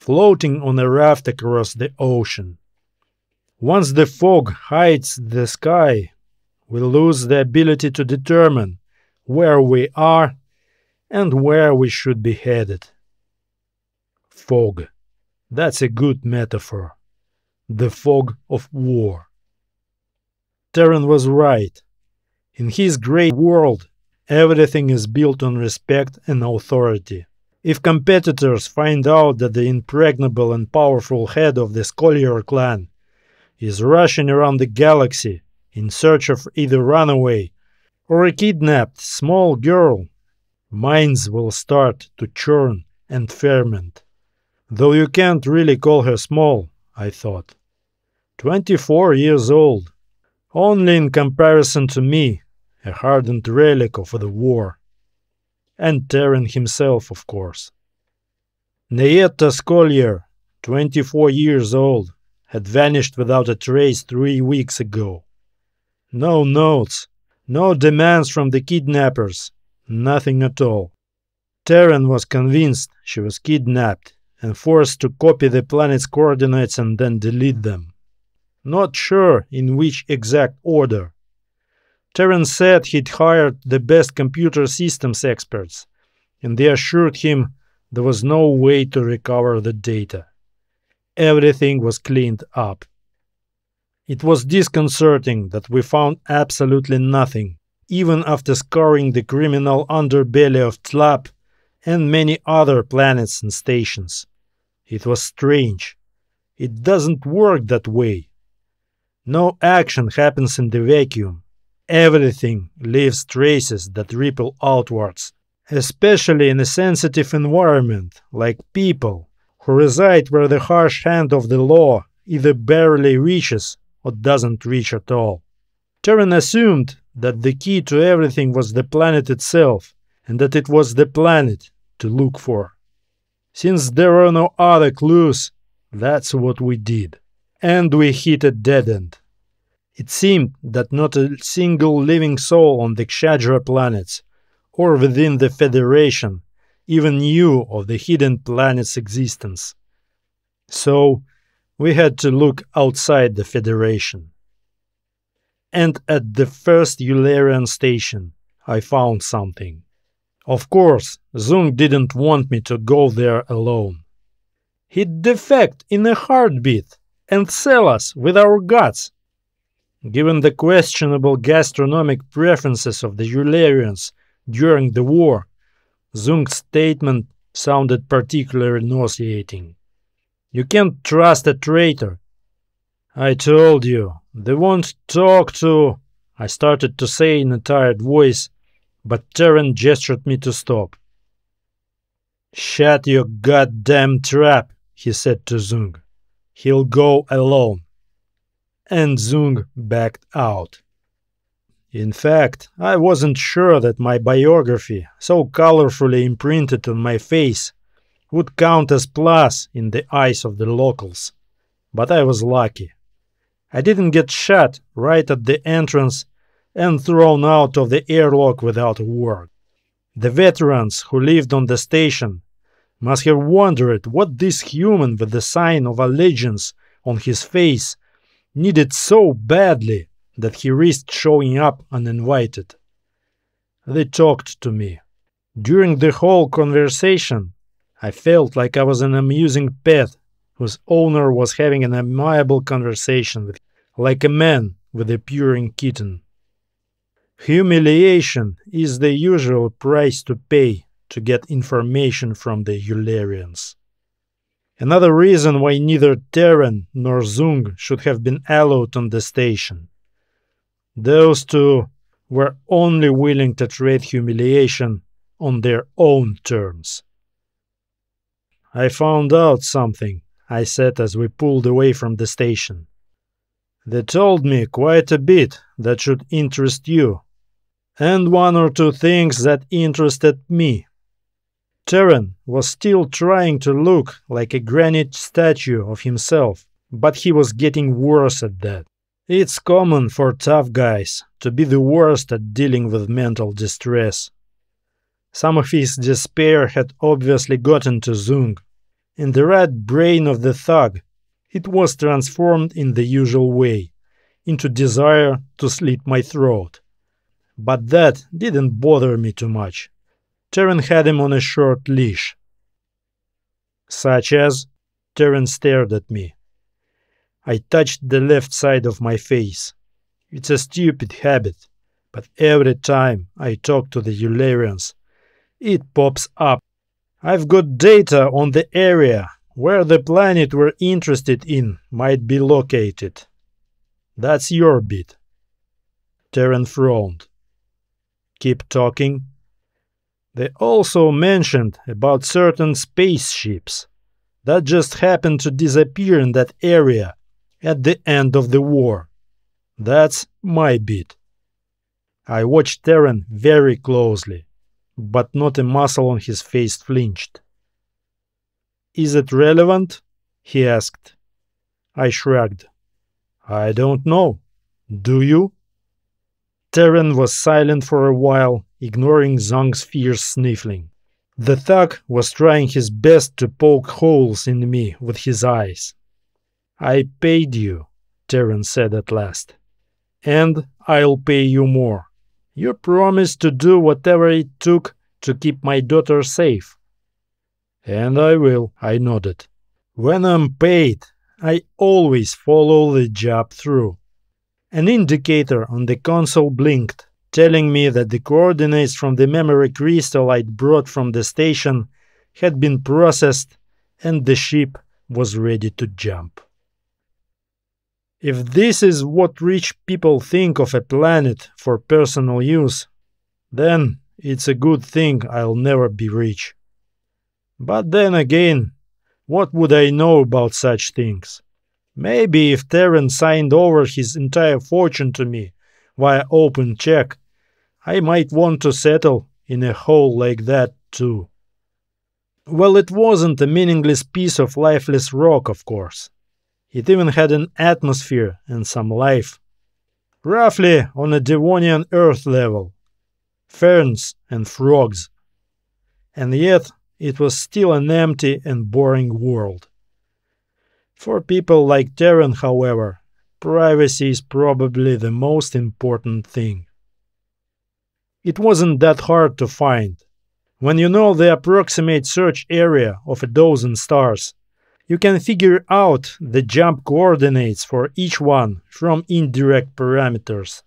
floating on a raft across the ocean. Once the fog hides the sky, we lose the ability to determine where we are and where we should be headed. Fog. That's a good metaphor. The fog of war. Terran was right. In his great world, everything is built on respect and authority. If competitors find out that the impregnable and powerful head of the Scollier clan is rushing around the galaxy in search of either runaway or a kidnapped small girl, minds will start to churn and ferment. Though you can't really call her small, I thought. 24 years old, only in comparison to me, a hardened relic of the war. And Terran himself, of course. Neyetta Scollier, 24 years old, had vanished without a trace 3 weeks ago. No notes, no demands from the kidnappers, nothing at all. Terran was convinced she was kidnapped and forced to copy the planet's coordinates and then delete them. Not sure in which exact order. Terran said he'd hired the best computer systems experts, and they assured him there was no way to recover the data. Everything was cleaned up. It was disconcerting that we found absolutely nothing, even after scouring the criminal underbelly of Tlap and many other planets and stations. It was strange. It doesn't work that way. No action happens in the vacuum. Everything leaves traces that ripple outwards, especially in a sensitive environment like people, who reside where the harsh hand of the law either barely reaches or doesn't reach at all. Terran assumed that the key to everything was the planet itself, and that it was the planet to look for. Since there were no other clues, that's what we did. And we hit a dead end. It seemed that not a single living soul on the Kshadra planets, or within the Federation, even knew of the hidden planet's existence. So, we had to look outside the Federation. And at the first Ullerian station, I found something. Of course, Zung didn't want me to go there alone. He'd defect in a heartbeat and sell us with our guts. Given the questionable gastronomic preferences of the Ullerians during the war, Zung's statement sounded particularly nauseating. You can't trust a traitor. I told you, they won't talk to... I started to say in a tired voice, but Terran gestured me to stop. Shut your goddamn trap, he said to Zung. He'll go alone. And Zung backed out. In fact, I wasn't sure that my biography, so colorfully imprinted on my face, would count as plus in the eyes of the locals. But I was lucky. I didn't get shot right at the entrance and thrown out of the airlock without a word. The veterans who lived on the station must have wondered what this human with the sign of allegiance on his face needed so badly that he risked showing up uninvited. They talked to me. During the whole conversation, I felt like I was an amusing pet whose owner was having an amiable conversation with, like a man with a purring kitten. Humiliation is the usual price to pay to get information from the Ullerians. Another reason why neither Terran nor Zung should have been allowed on the station. Those two were only willing to trade humiliation on their own terms. I found out something, I said as we pulled away from the station. They told me quite a bit that should interest you, and one or two things that interested me. Terran was still trying to look like a granite statue of himself, but he was getting worse at that. It's common for tough guys to be the worst at dealing with mental distress. Some of his despair had obviously gotten to Zung. In the rat brain of the thug, it was transformed in the usual way, into desire to slit my throat. But that didn't bother me too much. Terran had him on a short leash. Such as? Terran stared at me. I touched the left side of my face. It's a stupid habit, but every time I talk to the Ullerians, it pops up. I've got data on the area where the planet we're interested in might be located. That's your bit. Terran frowned. Keep talking. They also mentioned about certain spaceships that just happened to disappear in that area at the end of the war. That's my bit. I watched Terran very closely, but not a muscle on his face flinched. Is it relevant? He asked. I shrugged. I don't know. Do you? Terran was silent for a while, ignoring Zung's fierce sniffling. The thug was trying his best to poke holes in me with his eyes. I paid you, Terran said at last. And I'll pay you more. You promised to do whatever it took to keep my daughter safe. And I will, I nodded. When I'm paid, I always follow the job through. An indicator on the console blinked, telling me that the coordinates from the memory crystal I'd brought from the station had been processed and the ship was ready to jump. If this is what rich people think of a planet for personal use, then it's a good thing I'll never be rich. But then again, what would I know about such things? Maybe if Terran signed over his entire fortune to me via open check, I might want to settle in a hole like that too. Well, it wasn't a meaningless piece of lifeless rock, of course. It even had an atmosphere and some life. Roughly on a Devonian Earth level. Ferns and frogs. And yet, it was still an empty and boring world. For people like Terran, however, privacy is probably the most important thing. It wasn't that hard to find. When you know the approximate search area of a dozen stars, you can figure out the jump coordinates for each one from indirect parameters.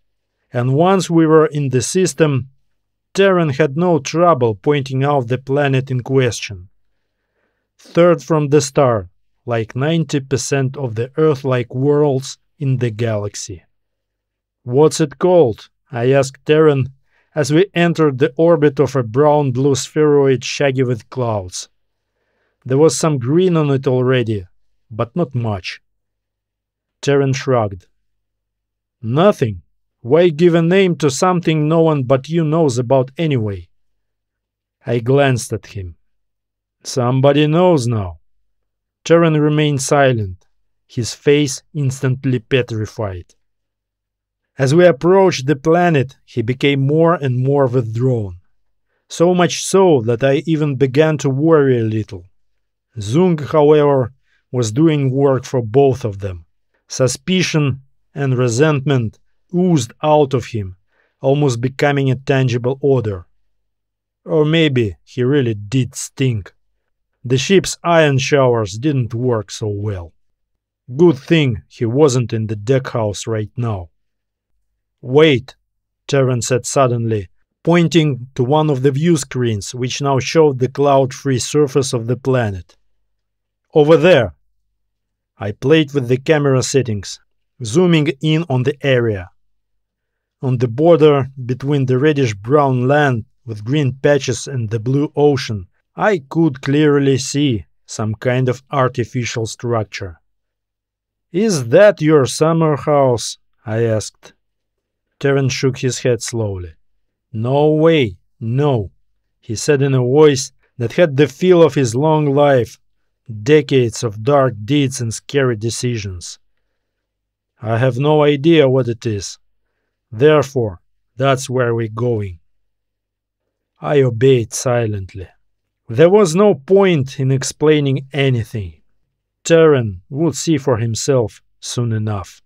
And once we were in the system, Terran had no trouble pointing out the planet in question. Third from the star, like 90% of the Earth-like worlds in the galaxy. What's it called? I asked Terran as we entered the orbit of a brown-blue spheroid shaggy with clouds. There was some green on it already, but not much. Terran shrugged. Nothing. Why give a name to something no one but you knows about anyway? I glanced at him. Somebody knows now. Terran remained silent, his face instantly petrified. As we approached the planet, he became more and more withdrawn. So much so that I even began to worry a little. Zung, however, was doing work for both of them. Suspicion and resentment oozed out of him, almost becoming a tangible odor. Or maybe he really did stink. The ship's ion showers didn't work so well. Good thing he wasn't in the deckhouse right now. Wait, Terran said suddenly, pointing to one of the view screens which now showed the cloud-free surface of the planet. Over there. I played with the camera settings, zooming in on the area. On the border between the reddish-brown land with green patches and the blue ocean, I could clearly see some kind of artificial structure. Is that your summer house? I asked. Terran shook his head slowly. No way, no, he said in a voice that had the feel of his long life, decades of dark deeds and scary decisions. I have no idea what it is. Therefore, that's where we're going. I obeyed silently. There was no point in explaining anything. Terran would see for himself soon enough.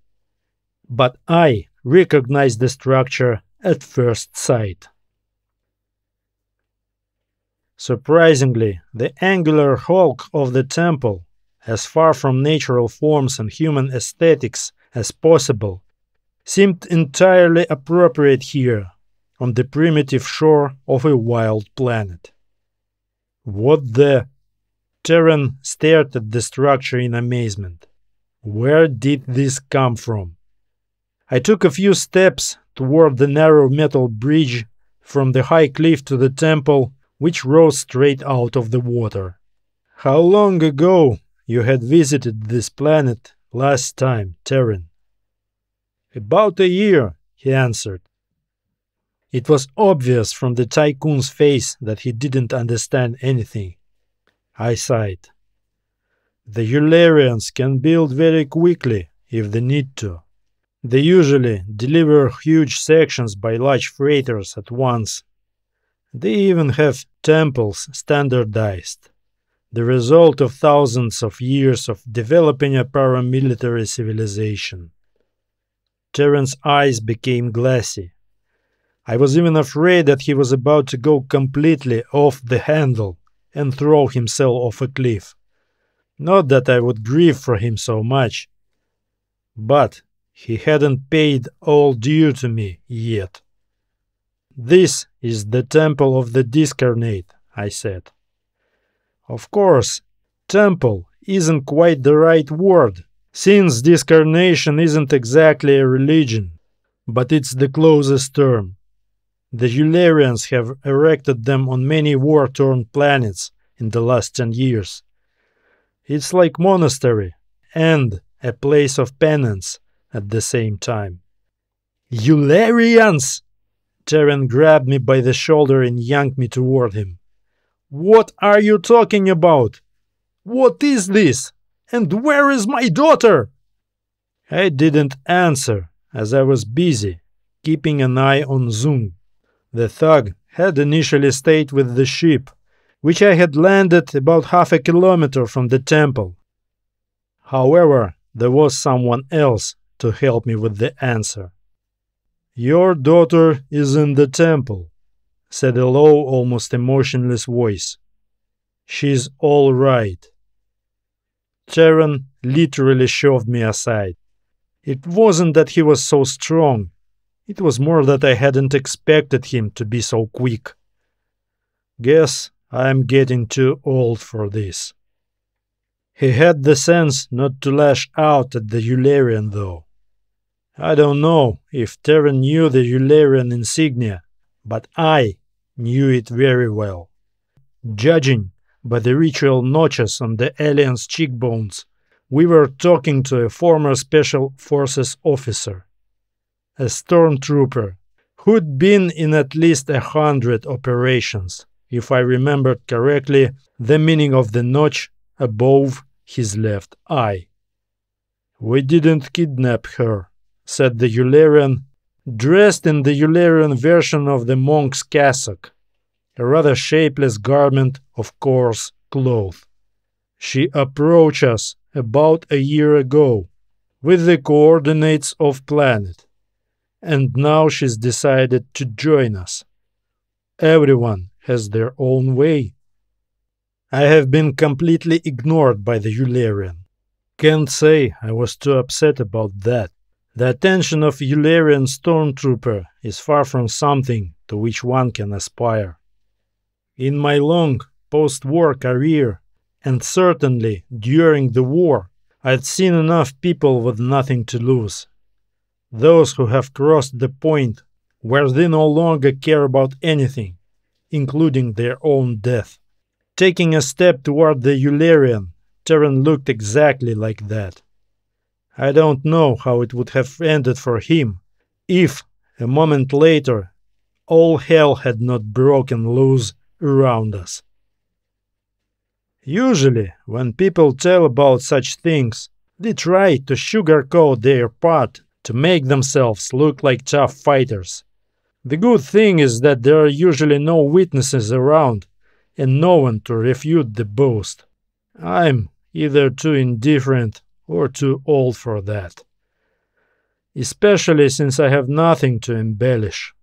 But I recognized the structure at first sight. Surprisingly, the angular hulk of the temple, as far from natural forms and human aesthetics as possible, seemed entirely appropriate here, on the primitive shore of a wild planet. What the? Terran stared at the structure in amazement. Where did this come from? I took a few steps toward the narrow metal bridge from the high cliff to the temple, which rose straight out of the water. How long ago you had visited this planet last time, Terran? About a year, he answered. It was obvious from the tycoon's face that he didn't understand anything. I sighed. The Ullerians can build very quickly if they need to. They usually deliver huge sections by large freighters at once. They even have temples standardized, the result of thousands of years of developing a paramilitary civilization. Terran's eyes became glassy. I was even afraid that he was about to go completely off the handle and throw himself off a cliff. Not that I would grieve for him so much, but he hadn't paid all due to me yet. This is the temple of the discarnate, I said. Of course, temple isn't quite the right word, since discarnation isn't exactly a religion, but it's the closest term. The Ullerians have erected them on many war-torn planets in the last 10 years. It's like monastery and a place of penance at the same time. Ullerians! Terran grabbed me by the shoulder and yanked me toward him. What are you talking about? What is this? And where is my daughter? I didn't answer, as I was busy, keeping an eye on Zung. The thug had initially stayed with the ship, which I had landed about half a kilometer from the temple. However, there was someone else to help me with the answer. Your daughter is in the temple, said a low, almost emotionless voice. She's all right. Terran literally shoved me aside. It wasn't that he was so strong. It was more that I hadn't expected him to be so quick. Guess I'm getting too old for this. He had the sense not to lash out at the Ullerian, though. I don't know if Terran knew the Ullerian insignia, but I knew it very well. Judging by the ritual notches on the alien's cheekbones, we were talking to a former Special Forces officer. a stormtrooper who'd been in at least 100 operations, if I remembered correctly the meaning of the notch above his left eye. "We didn't kidnap her," said the Ullerian, dressed in the Ullerian version of the monk's cassock, a rather shapeless garment of coarse cloth. "She approached us about a year ago with the coordinates of planet, and now she's decided to join us. Everyone has their own way." I have been completely ignored by the Ullerian. Can't say I was too upset about that. The attention of Ullerian stormtrooper is far from something to which one can aspire. In my long post-war career, and certainly during the war, I'd seen enough people with nothing to lose. Those who have crossed the point where they no longer care about anything, including their own death. Taking a step toward the Ullerian, Terran looked exactly like that. I don't know how it would have ended for him if, a moment later, all hell had not broken loose around us. Usually, when people tell about such things, they try to sugarcoat their part to make themselves look like tough fighters. The good thing is that there are usually no witnesses around and no one to refute the boast. I'm either too indifferent or too old for that. Especially since I have nothing to embellish.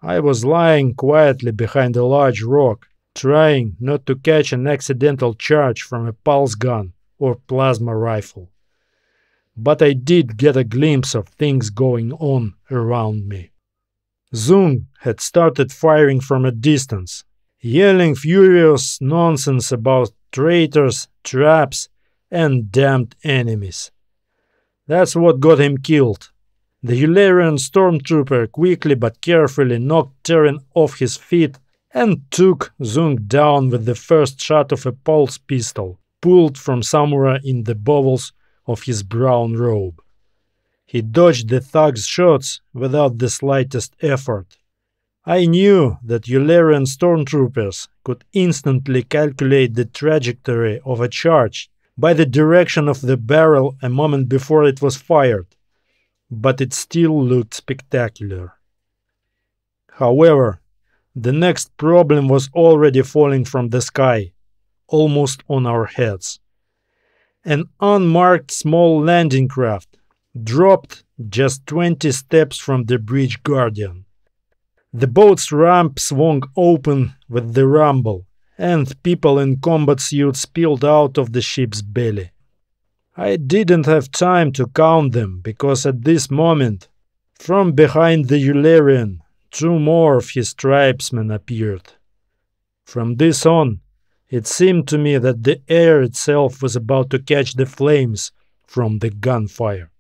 I was lying quietly behind a large rock, trying not to catch an accidental charge from a pulse gun or plasma rifle. But I did get a glimpse of things going on around me. Zung had started firing from a distance, yelling furious nonsense about traitors, traps, and damned enemies. That's what got him killed. The Ullerian stormtrooper quickly but carefully knocked Terran off his feet and took Zung down with the first shot of a pulse pistol, pulled from somewhere in the bowels of his brown robe. He dodged the thug's shots without the slightest effort. I knew that Ullerian stormtroopers could instantly calculate the trajectory of a charge by the direction of the barrel a moment before it was fired, but it still looked spectacular. However, the next problem was already falling from the sky, almost on our heads. An unmarked small landing craft dropped just 20 steps from the bridge guardian. The boat's ramp swung open with the rumble, and people in combat suits spilled out of the ship's belly. I didn't have time to count them, because at this moment, from behind the Ullerian, 2 more of his tribesmen appeared. From this on, it seemed to me that the air itself was about to catch the flames from the gunfire.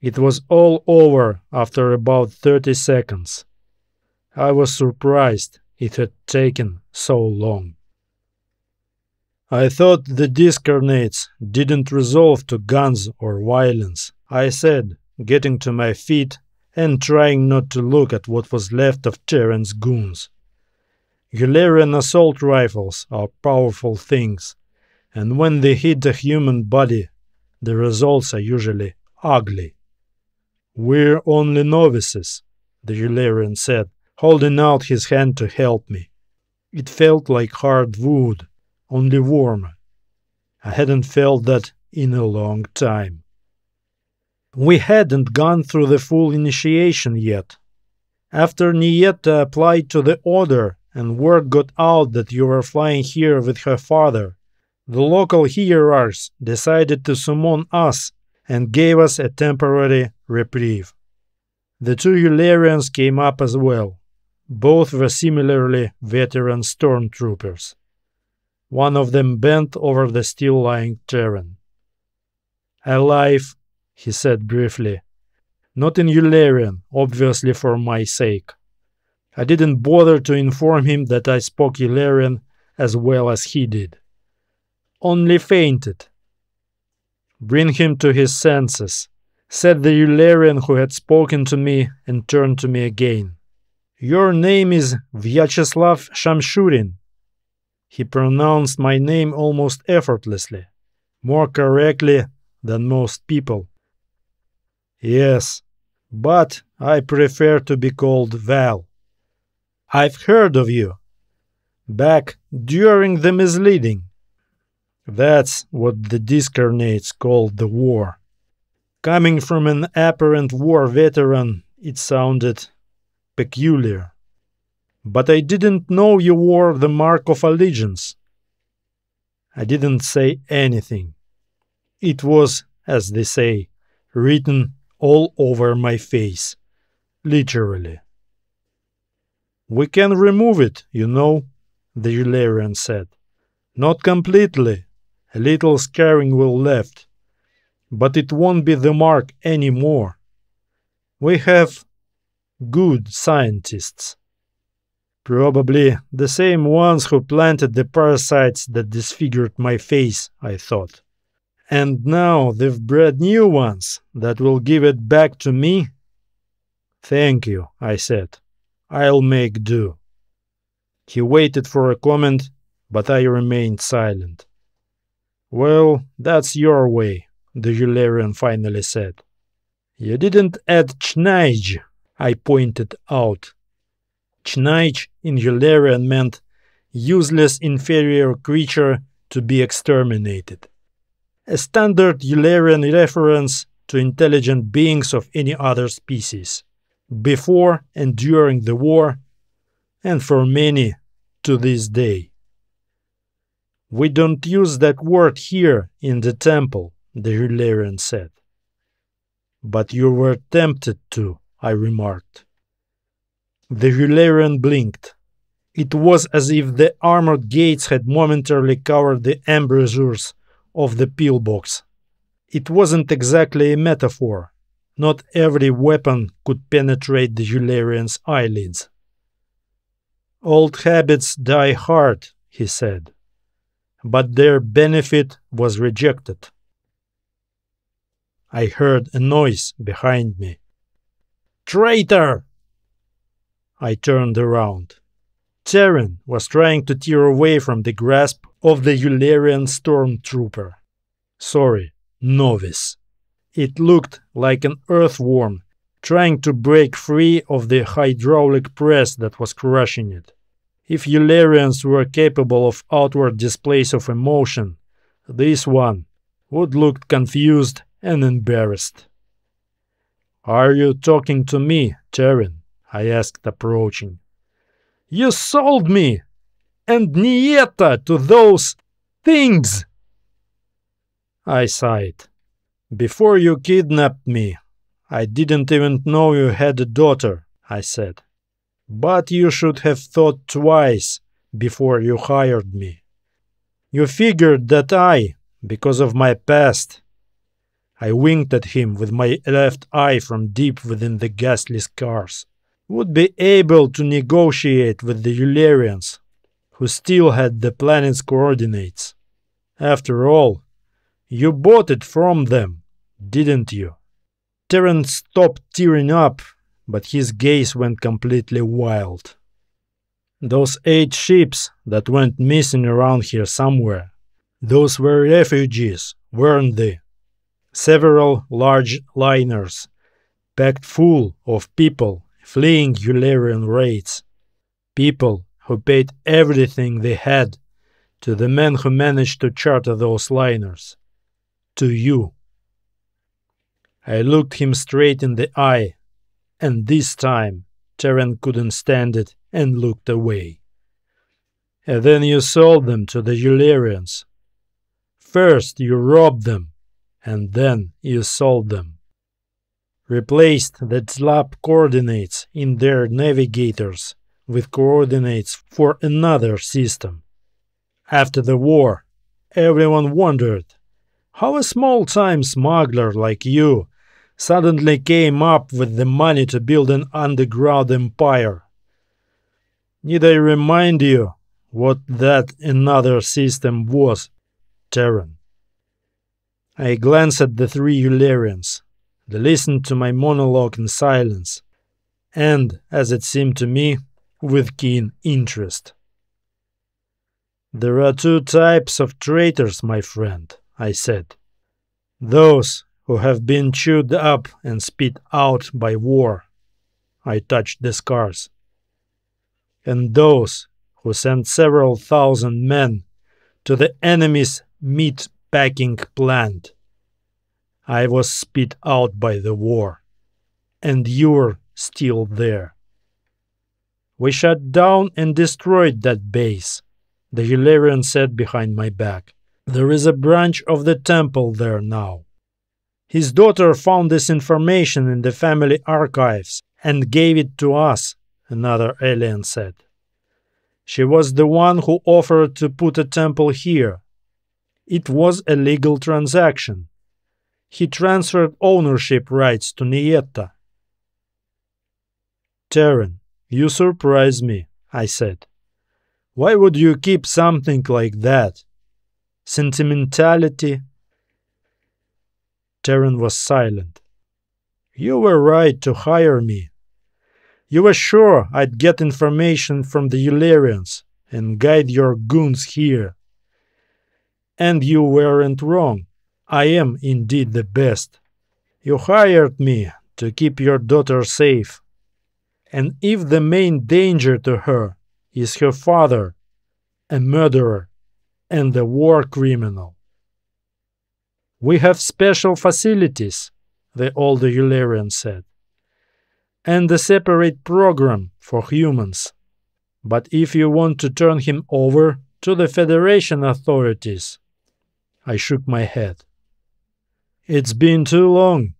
It was all over after about 30 seconds. I was surprised it had taken so long. I thought the discarnates didn't resolve to guns or violence, I said, getting to my feet and trying not to look at what was left of Terran's goons. Ullerian assault rifles are powerful things, and when they hit a human body, the results are usually ugly. "We're only novices," the Ullerian said, holding out his hand to help me. It felt like hard wood, only warmer. I hadn't felt that in a long time. We hadn't gone through the full initiation yet. After Nieta applied to the order and word got out that you were flying here with her father, the local hierarchs decided to summon us and gave us a temporary reprieve. The 2 Ullerians came up as well. Both were similarly veteran stormtroopers. One of them bent over the still-lying Terran. "Alive," he said briefly. Not in Ullerian, obviously for my sake. I didn't bother to inform him that I spoke Ullerian as well as he did. "Only fainted." "Bring him to his senses," said the Ullerian who had spoken to me and turned to me again. Your name is Vyacheslav Shamshurin. He pronounced my name almost effortlessly, more correctly than most people. Yes, but I prefer to be called Val. I've heard of you. Back during the misleading. That's what the discarnates called the war. Coming from an apparent war veteran, it sounded peculiar. But I didn't know you wore the mark of allegiance. I didn't say anything. It was, as they say, written all over my face, literally. We can remove it, you know, the Ullerian said. Not completely. A little scarring will left. But it won't be the mark anymore. We have good scientists. Probably the same ones who planted the parasites that disfigured my face, I thought. And now they've bred new ones that will give it back to me? Thank you, I said. I'll make do. He waited for a comment, but I remained silent. Well, that's your way, the Ullerian finally said. You didn't add Chnaij, I pointed out. Chnaij in Ullerian meant useless inferior creature to be exterminated. A standard Ullerian reference to intelligent beings of any other species, before and during the war, and for many to this day. We don't use that word here in the temple, the Ullerian said. But you were tempted to, I remarked. The Ullerian blinked. It was as if the armored gates had momentarily covered the embrasures of the pillbox. It wasn't exactly a metaphor. Not every weapon could penetrate the Ullerian's eyelids. Old habits die hard, he said, but their benefit was rejected. I heard a noise behind me. Traitor! I turned around. Terran was trying to tear away from the grasp of the Ullerian stormtrooper. Sorry, novice. It looked like an earthworm trying to break free of the hydraulic press that was crushing it. If Ullerians were capable of outward displays of emotion, this one would look confused and embarrassed. Are you talking to me, Terran? I asked, approaching. You sold me and Nieta to those things! I sighed. Before you kidnapped me, I didn't even know you had a daughter, I said. But you should have thought twice before you hired me. You figured that I, because of my past, I winked at him with my left eye from deep within the ghastly scars, would be able to negotiate with the Ullerians, who still had the planet's coordinates. After all, you bought it from them, didn't you? Terran stopped tearing up, but his gaze went completely wild. Those 8 ships that went missing around here somewhere, those were refugees, weren't they? Several large liners, packed full of people fleeing Ullerian raids. People who paid everything they had to the men who managed to charter those liners. To you. I looked him straight in the eye, and this time Terran couldn't stand it and looked away. And then you sold them to the Ullerians. First you robbed them, and then you sold them. Replaced the slab coordinates in their navigators with coordinates for another system. After the war, everyone wondered how a small-time smuggler like you suddenly came up with the money to build an underground empire. Need I remind you what that another system was, Terran? I glanced at the 3 Ullerians. They listened to my monologue in silence, and, as it seemed to me, with keen interest. "There are two types of traitors, my friend," I said. "Those who have been chewed up and spit out by war." I touched the scars. "And those who sent several thousand men to the enemy's meat-packing plant. I was spit out by the war, and you're still there. We shut down and destroyed that base," the Ullerian said behind my back. "There is a branch of the temple there now. His daughter found this information in the family archives and gave it to us," another alien said. "She was the one who offered to put a temple here. It was a legal transaction. He transferred ownership rights to Nieta." "Terran, you surprise me," I said. "Why would you keep something like that? Sentimentality?" Terran was silent. "You were right to hire me. You were sure I'd get information from the Ullerians and guide your goons here. And you weren't wrong. I am indeed the best. You hired me to keep your daughter safe. And if the main danger to her is her father, a murderer and a war criminal." "We have special facilities," the older Ullerian said, "and a separate program for humans. But if you want to turn him over to the Federation authorities..." I shook my head. "It's been too long.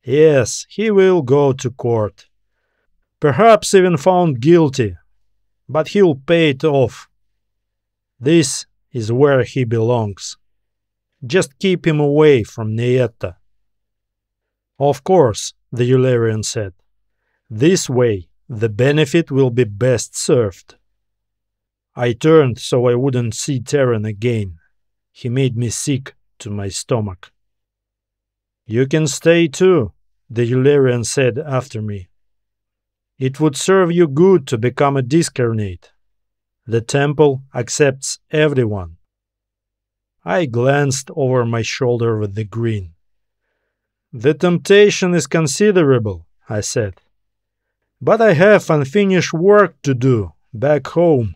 Yes, he will go to court. Perhaps even found guilty, but he'll pay it off. This is where he belongs. Just keep him away from Nieta." "Of course," the Ullerian said. "This way, the benefit will be best served." I turned so I wouldn't see Terran again. He made me sick to my stomach. "You can stay too," the Ullerian said after me. "It would serve you good to become a discarnate. The temple accepts everyone." I glanced over my shoulder with a grin. "The temptation is considerable," I said. "But I have unfinished work to do back home.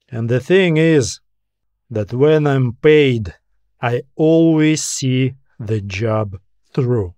And the thing is that when I'm paid, I always see the job through."